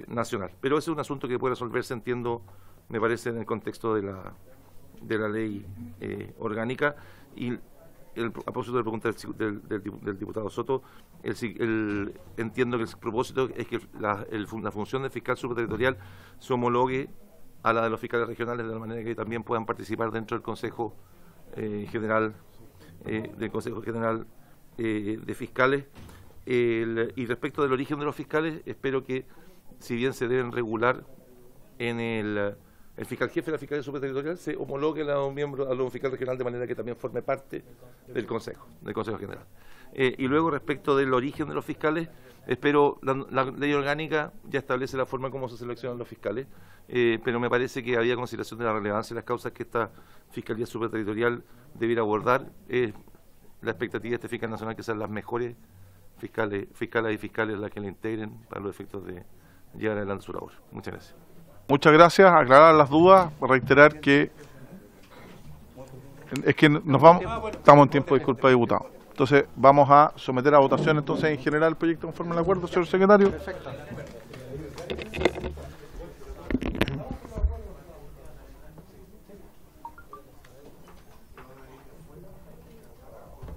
nacional. Pero ese es un asunto que puede resolverse, entiendo, me parece, en el contexto de la ley orgánica. Y a propósito de la pregunta del diputado Soto, entiendo que el propósito es que la función del fiscal subterritorial se homologue a la de los fiscales regionales, de la manera que también puedan participar dentro del Consejo General de Fiscales. Y respecto del origen de los fiscales, espero que, si bien se deben regular en el fiscal jefe de la Fiscalía Subterritorial, se homologue a un fiscal regional de manera que también forme parte del Consejo General. Y luego, respecto del origen de los fiscales, espero, la ley orgánica ya establece la forma como se seleccionan los fiscales, pero me parece que había consideración de la relevancia de las causas que esta Fiscalía Subterritorial debiera abordar. La expectativa de este fiscal nacional que sean las mejores fiscales y fiscales las que le integren para los efectos de llevar adelante su labor. Muchas gracias. Muchas gracias. Aclarar las dudas, reiterar que es que nos vamos, estamos en tiempo, disculpa, diputado. Entonces vamos a someter a votación entonces en general el proyecto conforme al acuerdo, señor secretario. Perfecto.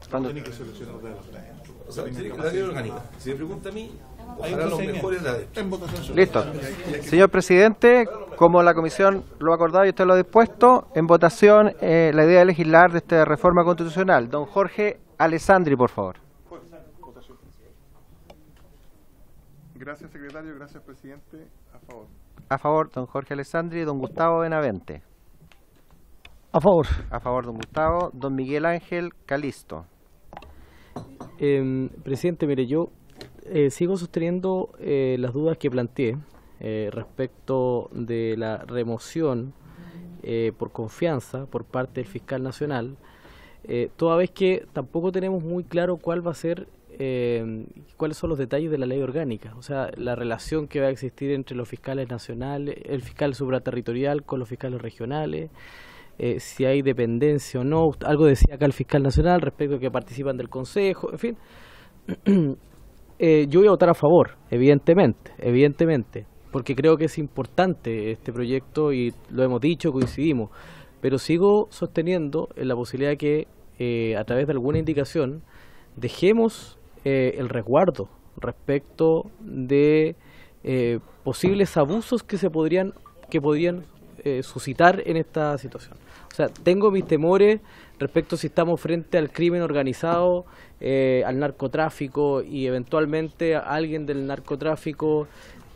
Tiene que seleccionar de los tres. O sea, la ley orgánica. Si me pregunta a mí, ojalá los mejores la de. Listo. Señor presidente, como la comisión lo ha acordado y usted lo ha dispuesto, en votación la idea de legislar de esta reforma constitucional. Don Jorge Alessandri, por favor. Gracias, secretario. Gracias, presidente. A favor. A favor, don Jorge Alessandri. Don Gustavo Benavente. A favor. A favor, don Gustavo. Don Miguel Ángel Calisto. Presidente, mire, yo sigo sosteniendo las dudas que planteé respecto de la remoción por confianza por parte del fiscal nacional, toda vez que tampoco tenemos muy claro cuál va a ser, cuáles son los detalles de la ley orgánica, o sea, la relación que va a existir entre los fiscales nacionales, el fiscal supraterritorial con los fiscales regionales. Si hay dependencia o no, algo decía acá el fiscal nacional respecto a que participan del Consejo, en fin. Yo voy a votar a favor, evidentemente, porque creo que es importante este proyecto y lo hemos dicho, coincidimos, pero sigo sosteniendo la posibilidad de que a través de alguna indicación dejemos el resguardo respecto de posibles abusos que podrían suscitar en esta situación. O sea, tengo mis temores respecto si estamos frente al crimen organizado, al narcotráfico y eventualmente a alguien del narcotráfico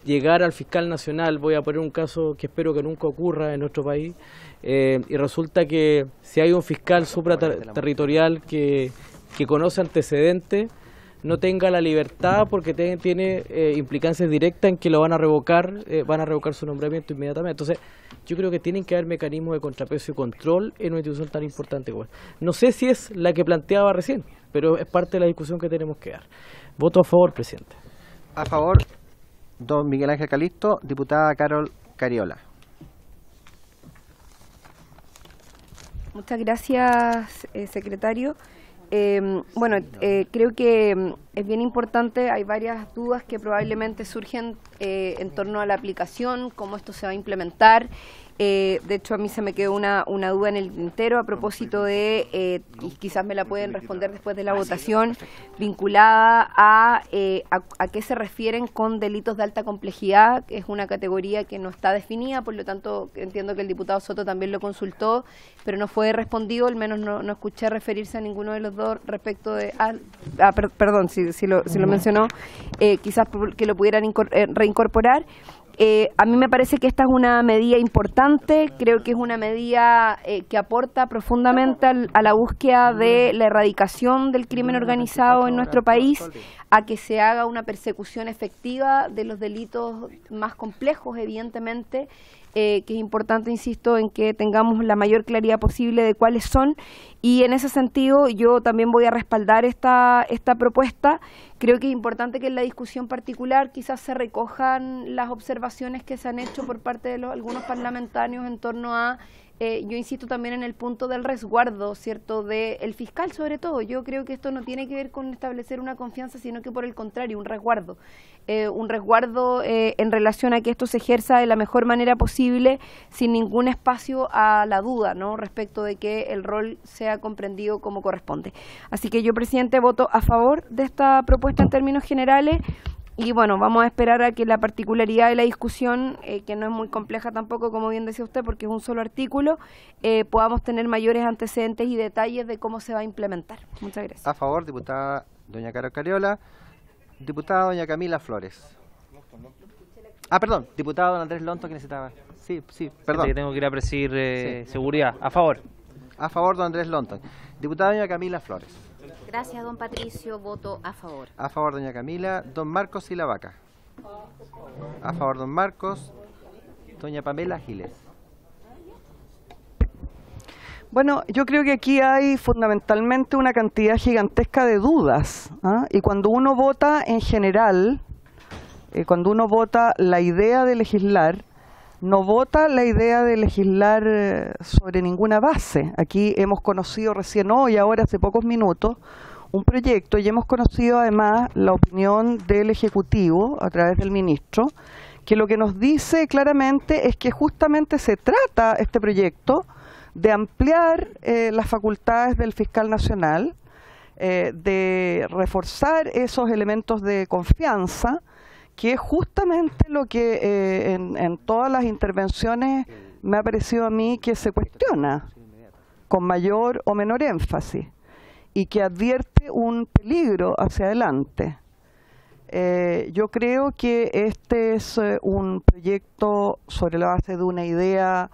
llegar al fiscal nacional. Voy a poner un caso que espero que nunca ocurra en nuestro país, y resulta que si hay un fiscal supraterritorial que conoce antecedentes, no tenga la libertad porque tiene implicancias directas en que lo van a revocar su nombramiento inmediatamente. Entonces, yo creo que tienen que haber mecanismos de contrapeso y control en una institución tan importante como esta. No sé si es la que planteaba recién, pero es parte de la discusión que tenemos que dar. Voto a favor, presidente. A favor, don Miguel Ángel Calisto. Diputada Carol Cariola. Muchas gracias, secretario. Bueno, creo que es bien importante, hay varias dudas que probablemente surgen en torno a la aplicación, cómo esto se va a implementar. De hecho, a mí se me quedó una duda en el tintero a propósito de, y quizás me la pueden responder después de la votación, vinculada a qué se refieren con delitos de alta complejidad, que es una categoría que no está definida, por lo tanto entiendo que el diputado Soto también lo consultó, pero no fue respondido, al menos no escuché referirse a ninguno de los dos respecto de... perdón, si lo mencionó, quizás que lo pudieran reincorporar. A mí me parece que esta es una medida importante, creo que es una medida que aporta profundamente a la búsqueda de la erradicación del crimen organizado en nuestro país, a que se haga una persecución efectiva de los delitos más complejos, evidentemente, que es importante, insisto, en que tengamos la mayor claridad posible de cuáles son, y en ese sentido yo también voy a respaldar esta propuesta. Creo que es importante que en la discusión particular quizás se recojan las observaciones que se han hecho por parte de algunos parlamentarios en torno a, yo insisto también en el punto del resguardo, ¿cierto?, del fiscal sobre todo. Yo creo que esto no tiene que ver con establecer una confianza, sino que por el contrario, un resguardo en relación a que esto se ejerza de la mejor manera posible, sin ningún espacio a la duda, ¿no?, respecto de que el rol sea comprendido como corresponde. Así que yo, presidente, voto a favor de esta propuesta en términos generales. Y bueno, vamos a esperar a que la particularidad de la discusión, que no es muy compleja tampoco, como bien decía usted, porque es un solo artículo, podamos tener mayores antecedentes y detalles de cómo se va a implementar. Muchas gracias. A favor, diputada doña Caro Cariola. Diputada doña Camila Flores. Perdón, diputado don Andrés Lonto, que necesitaba. Sí, perdón. Que tengo que ir a presidir seguridad. A favor. A favor, don Andrés Lonto. Diputada doña Camila Flores. Gracias, don Patricio. Voto a favor. A favor, doña Camila. Don Marcos Silavaca. A favor, don Marcos. Doña Pamela Giles. Bueno, yo creo que aquí hay fundamentalmente una cantidad gigantesca de dudas, ¿ah? Y cuando uno vota en general, cuando uno vota la idea de legislar, no vota la idea de legislar sobre ninguna base. Aquí hemos conocido recién hoy, ahora hace pocos minutos, un proyecto, y hemos conocido además la opinión del Ejecutivo a través del ministro, que lo que nos dice claramente es que justamente se trata este proyecto de ampliar las facultades del fiscal nacional, de reforzar esos elementos de confianza, que es justamente lo que en todas las intervenciones me ha parecido a mí que se cuestiona con mayor o menor énfasis y que advierte un peligro hacia adelante. Yo creo que este es un proyecto sobre la base de una idea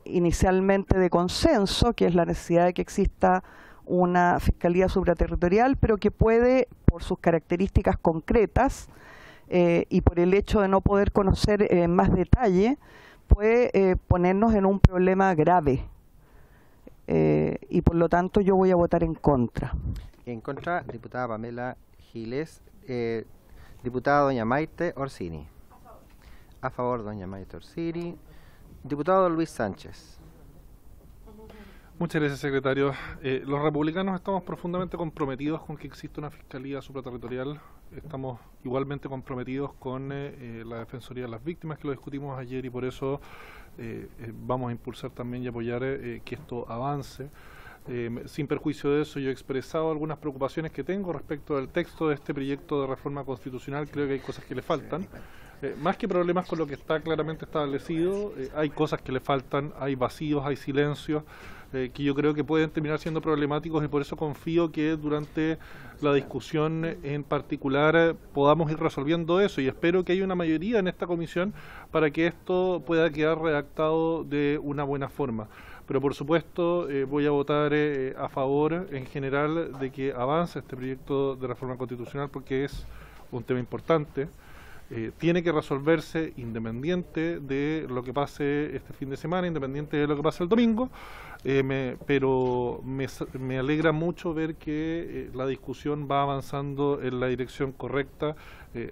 inicialmente de consenso, que es la necesidad de que exista una fiscalía supraterritorial, pero que puede, por sus características concretas y por el hecho de no poder conocer en más detalle, puede ponernos en un problema grave. Y por lo tanto yo voy a votar en contra. En contra, diputada Pamela Giles. Diputada doña Maite Orsini. A favor, doña Maite Orsini. Diputado Luis Sánchez. Muchas gracias, secretario. Los republicanos estamos profundamente comprometidos con que exista una fiscalía supraterritorial. Estamos igualmente comprometidos con la Defensoría de las Víctimas, que lo discutimos ayer, y por eso vamos a impulsar también y apoyar que esto avance. Sin perjuicio de eso, yo he expresado algunas preocupaciones que tengo respecto del texto de este proyecto de reforma constitucional. Creo que hay cosas que le faltan. Más que problemas con lo que está claramente establecido, hay cosas que le faltan, hay vacíos, hay silencios, que yo creo que pueden terminar siendo problemáticos, y por eso confío que durante la discusión en particular podamos ir resolviendo eso, y espero que haya una mayoría en esta comisión para que esto pueda quedar redactado de una buena forma. Pero por supuesto voy a votar a favor en general de que avance este proyecto de reforma constitucional, porque es un tema importante. Tiene que resolverse independiente de lo que pase este fin de semana, independiente de lo que pase el domingo, pero me alegra mucho ver que la discusión va avanzando en la dirección correcta,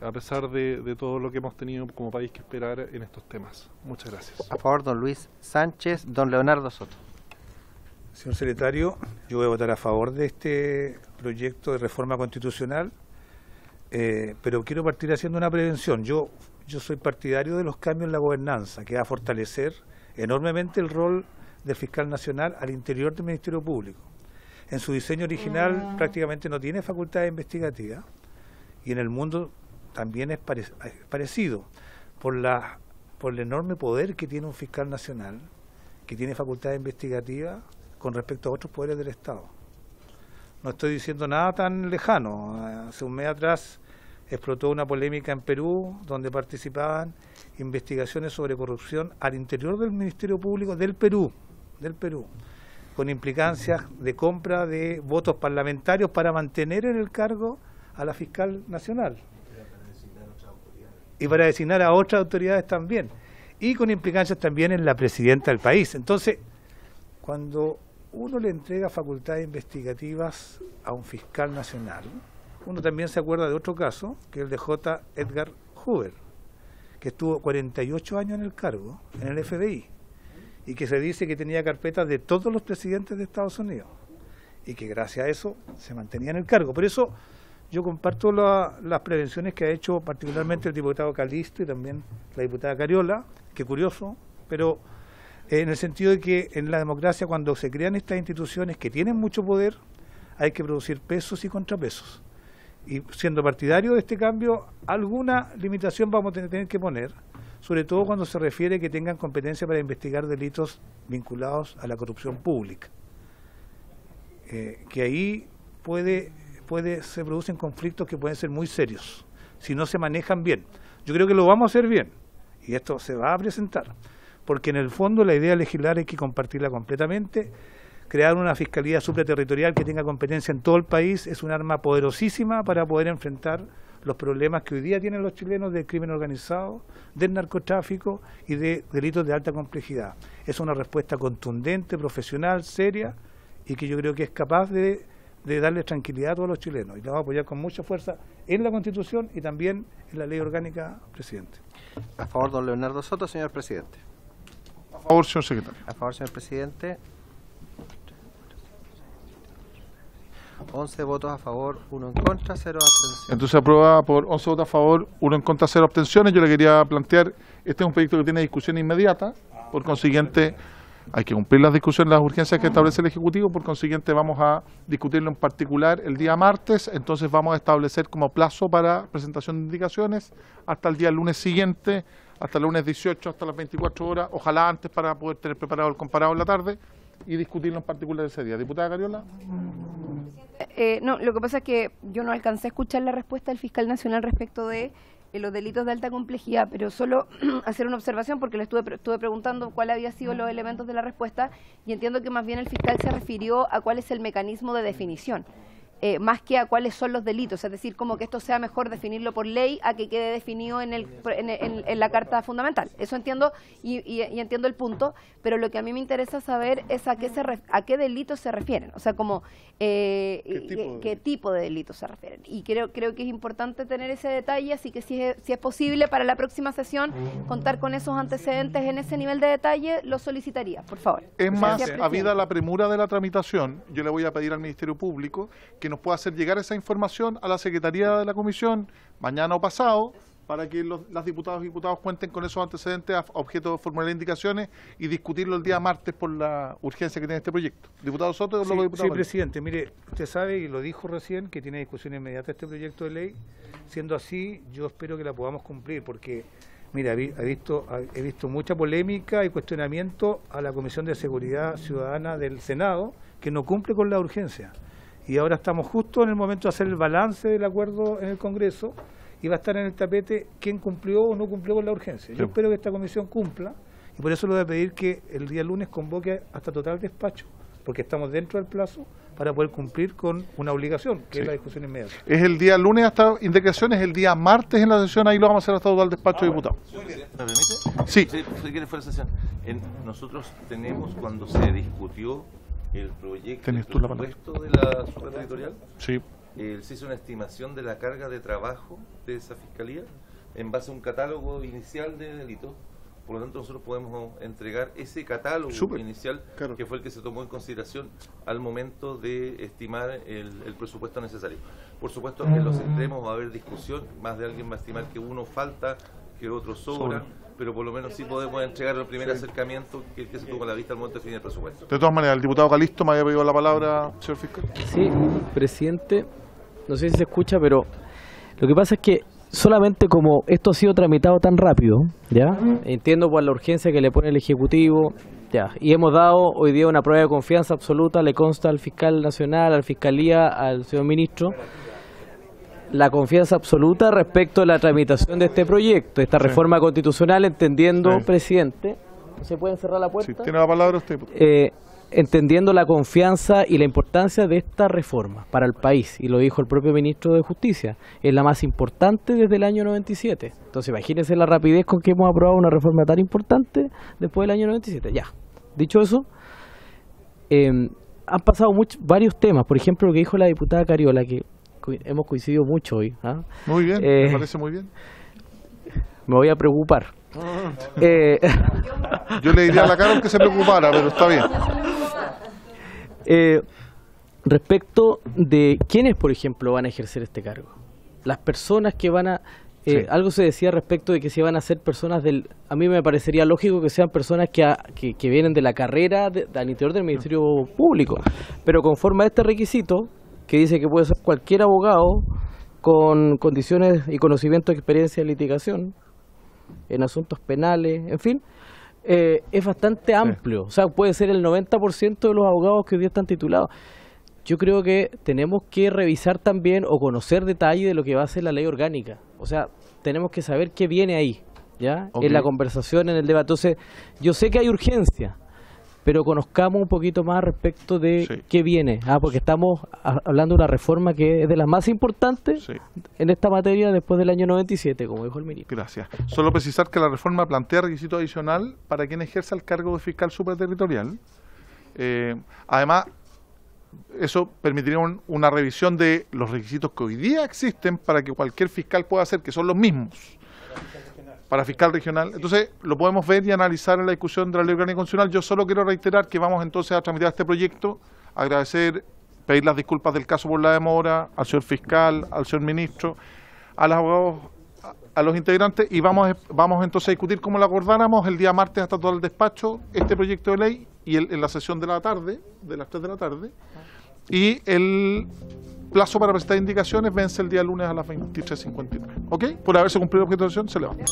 a pesar de todo lo que hemos tenido como país que esperar en estos temas. Muchas gracias. A favor, don Luis Sánchez. Don Leonardo Soto. Señor secretario, yo voy a votar a favor de este proyecto de reforma constitucional, pero quiero partir haciendo una prevención. Yo soy partidario de los cambios en la gobernanza, que va a fortalecer enormemente el rol del fiscal nacional al interior del Ministerio Público. En su diseño original prácticamente no tiene facultades investigativas, y en el mundo también es parecido, por el enorme poder que tiene un fiscal nacional, que tiene facultades investigativas con respecto a otros poderes del Estado. No estoy diciendo nada tan lejano. Hace un mes atrás explotó una polémica en Perú donde participaban investigaciones sobre corrupción al interior del Ministerio Público del Perú, con implicancias de compra de votos parlamentarios para mantener en el cargo a la fiscal nacional y para designar a otras autoridades también, y con implicancias también en la presidenta del país. Entonces, cuando uno le entrega facultades investigativas a un fiscal nacional, uno también se acuerda de otro caso, que es el de J. Edgar Hoover, que estuvo 48 años en el cargo, en el FBI, y que se dice que tenía carpetas de todos los presidentes de Estados Unidos, y que gracias a eso se mantenía en el cargo. Por eso yo comparto las prevenciones que ha hecho particularmente el diputado Calisto y también la diputada Cariola, que curioso, pero en el sentido de que en la democracia, cuando se crean estas instituciones que tienen mucho poder, hay que producir pesos y contrapesos. Y siendo partidario de este cambio, alguna limitación vamos a tener que poner, sobre todo cuando se refiere a que tengan competencia para investigar delitos vinculados a la corrupción pública. Que ahí se producen conflictos que pueden ser muy serios, si no se manejan bien. Yo creo que lo vamos a hacer bien, y esto se va a presentar, porque en el fondo la idea legislar hay que compartirla completamente. Crear una fiscalía supraterritorial que tenga competencia en todo el país es un arma poderosísima para poder enfrentar los problemas que hoy día tienen los chilenos del crimen organizado, del narcotráfico y de delitos de alta complejidad. Es una respuesta contundente, profesional, seria, y que yo creo que es capaz de darle tranquilidad a todos los chilenos. Y la vamos a apoyar con mucha fuerza en la Constitución y también en la ley orgánica, presidente. A favor, don Leonardo Soto, señor presidente. A favor, señor secretario. A favor, señor presidente. 11 votos a favor, 1 en contra, 0 abstenciones. Entonces aprueba por 11 votos a favor, 1 en contra, 0 abstenciones. Yo le quería plantear, este es un proyecto que tiene discusión inmediata, por consiguiente hay que cumplir las discusiones, las urgencias que establece el Ejecutivo, por consiguiente vamos a discutirlo en particular el día martes, entonces vamos a establecer como plazo para presentación de indicaciones hasta el día lunes siguiente, hasta el lunes 18, hasta las 24 horas, ojalá antes para poder tener preparado el comparado en la tarde y discutirlo en particular ese día. Diputada Cariola. No, lo que pasa es que yo no alcancé a escuchar la respuesta del fiscal nacional respecto de los delitos de alta complejidad, pero solo hacer una observación porque le estuve preguntando cuál había sido los elementos de la respuesta y entiendo que más bien el fiscal se refirió a cuál es el mecanismo de definición, más que a cuáles son los delitos, es decir, como que esto sea mejor definirlo por ley a que quede definido en la Carta Fundamental. Eso entiendo y entiendo el punto, pero lo que a mí me interesa saber es a qué delitos se refieren, o sea, como qué tipo de delitos se refieren. Y creo que es importante tener ese detalle, así que si es posible para la próxima sesión contar con esos antecedentes en ese nivel de detalle, lo solicitaría, por favor. Es más, habida la premura de la tramitación, yo le voy a pedir al Ministerio Público que nos pueda hacer llegar esa información a la Secretaría de la Comisión mañana o pasado, para que las diputadas y diputados cuenten con esos antecedentes a objeto de formular indicaciones y discutirlo el día martes por la urgencia que tiene este proyecto. Diputado Soto, sí, luego diputado. Sí, presidente, mire, usted sabe y lo dijo recién que tiene discusión inmediata este proyecto de ley. Siendo así, yo espero que la podamos cumplir porque, mira, he visto mucha polémica y cuestionamiento a la Comisión de Seguridad Ciudadana del Senado que no cumple con la urgencia. Y ahora estamos justo en el momento de hacer el balance del acuerdo en el Congreso y va a estar en el tapete quién cumplió o no cumplió con la urgencia. Yo espero que esta comisión cumpla y por eso le voy a pedir que el día lunes convoque hasta total despacho, porque estamos dentro del plazo para poder cumplir con una obligación, que es la discusión inmediata. Es el día lunes hasta indicaciones, el día martes en la sesión, ahí lo vamos a hacer hasta total despacho de diputados. ¿Me permite? Sí. Si quiere fuera de sesión. Nosotros tenemos, cuando se discutió el proyecto de presupuesto de la supraterritorial, sí. Se hizo una estimación de la carga de trabajo de esa fiscalía en base a un catálogo inicial de delitos, Por lo tanto, nosotros podemos entregar ese catálogo inicial que fue el que se tomó en consideración al momento de estimar el presupuesto necesario. Por supuesto, en los extremos va a haber discusión, más de alguien va a estimar que uno falta, que otro sobra, pero por lo menos sí podemos entregar el primer acercamiento que se tuvo a la vista al momento de definir el presupuesto. De todas maneras, el diputado Calisto me había pedido la palabra, señor fiscal. Sí, presidente, no sé si se escucha, pero lo que pasa es que solamente como esto ha sido tramitado tan rápido, ¿ya? Entiendo por la urgencia que le pone el Ejecutivo, ya, y hemos dado hoy día una prueba de confianza absoluta, le consta al fiscal nacional, a la Fiscalía, al señor ministro, la confianza absoluta respecto a la tramitación de este proyecto, esta reforma constitucional, entendiendo, presidente, ¿se puede cerrar la puerta? Sí, tiene la palabra usted. Entendiendo la confianza y la importancia de esta reforma para el país, y lo dijo el propio ministro de Justicia, es la más importante desde el año 97. Entonces imagínense la rapidez con que hemos aprobado una reforma tan importante después del año 97. Ya, dicho eso, han pasado varios temas, por ejemplo lo que dijo la diputada Cariola, que hemos coincidido mucho hoy. Muy bien, me parece muy bien. Me voy a preocupar. Yo le diría a la Carol que se preocupara, pero está bien. Respecto de quiénes, por ejemplo, van a ejercer este cargo. Las personas que van a... Algo se decía respecto de que si van a ser personas del... A mí me parecería lógico que sean personas que vienen de la carrera al interior del Ministerio Público. Pero conforme a este requisito, que dice que puede ser cualquier abogado con condiciones y conocimiento de experiencia en litigación, en asuntos penales, en fin, es bastante amplio. O sea, puede ser el 90% de los abogados que hoy día están titulados. Yo creo que tenemos que revisar también o conocer detalle de lo que va a ser la ley orgánica. O sea, tenemos que saber qué viene ahí, ¿ya? En la conversación, en el debate. Entonces, yo sé que hay urgencia, pero conozcamos un poquito más respecto de qué viene, porque estamos hablando de una reforma que es de las más importantes en esta materia después del año 97, como dijo el ministro. Gracias. Solo precisar que la reforma plantea requisito adicional para quien ejerza el cargo de fiscal supraterritorial. Además, eso permitiría una revisión de los requisitos que hoy día existen para que cualquier fiscal pueda hacer, que son los mismos para fiscal regional. Entonces, lo podemos ver y analizar en la discusión de la ley orgánica constitucional. Yo solo quiero reiterar que vamos entonces a tramitar este proyecto, agradecer, pedir las disculpas del caso por la demora, al señor fiscal, al señor ministro, a los abogados, a los integrantes, y vamos entonces a discutir como lo acordáramos el día martes hasta todo el despacho, este proyecto de ley, y en la sesión de la tarde, de las 3 de la tarde, y el plazo para presentar indicaciones vence el día lunes a las 23:59. ¿Ok? Por haberse cumplido el objeto de sesión, se levanta.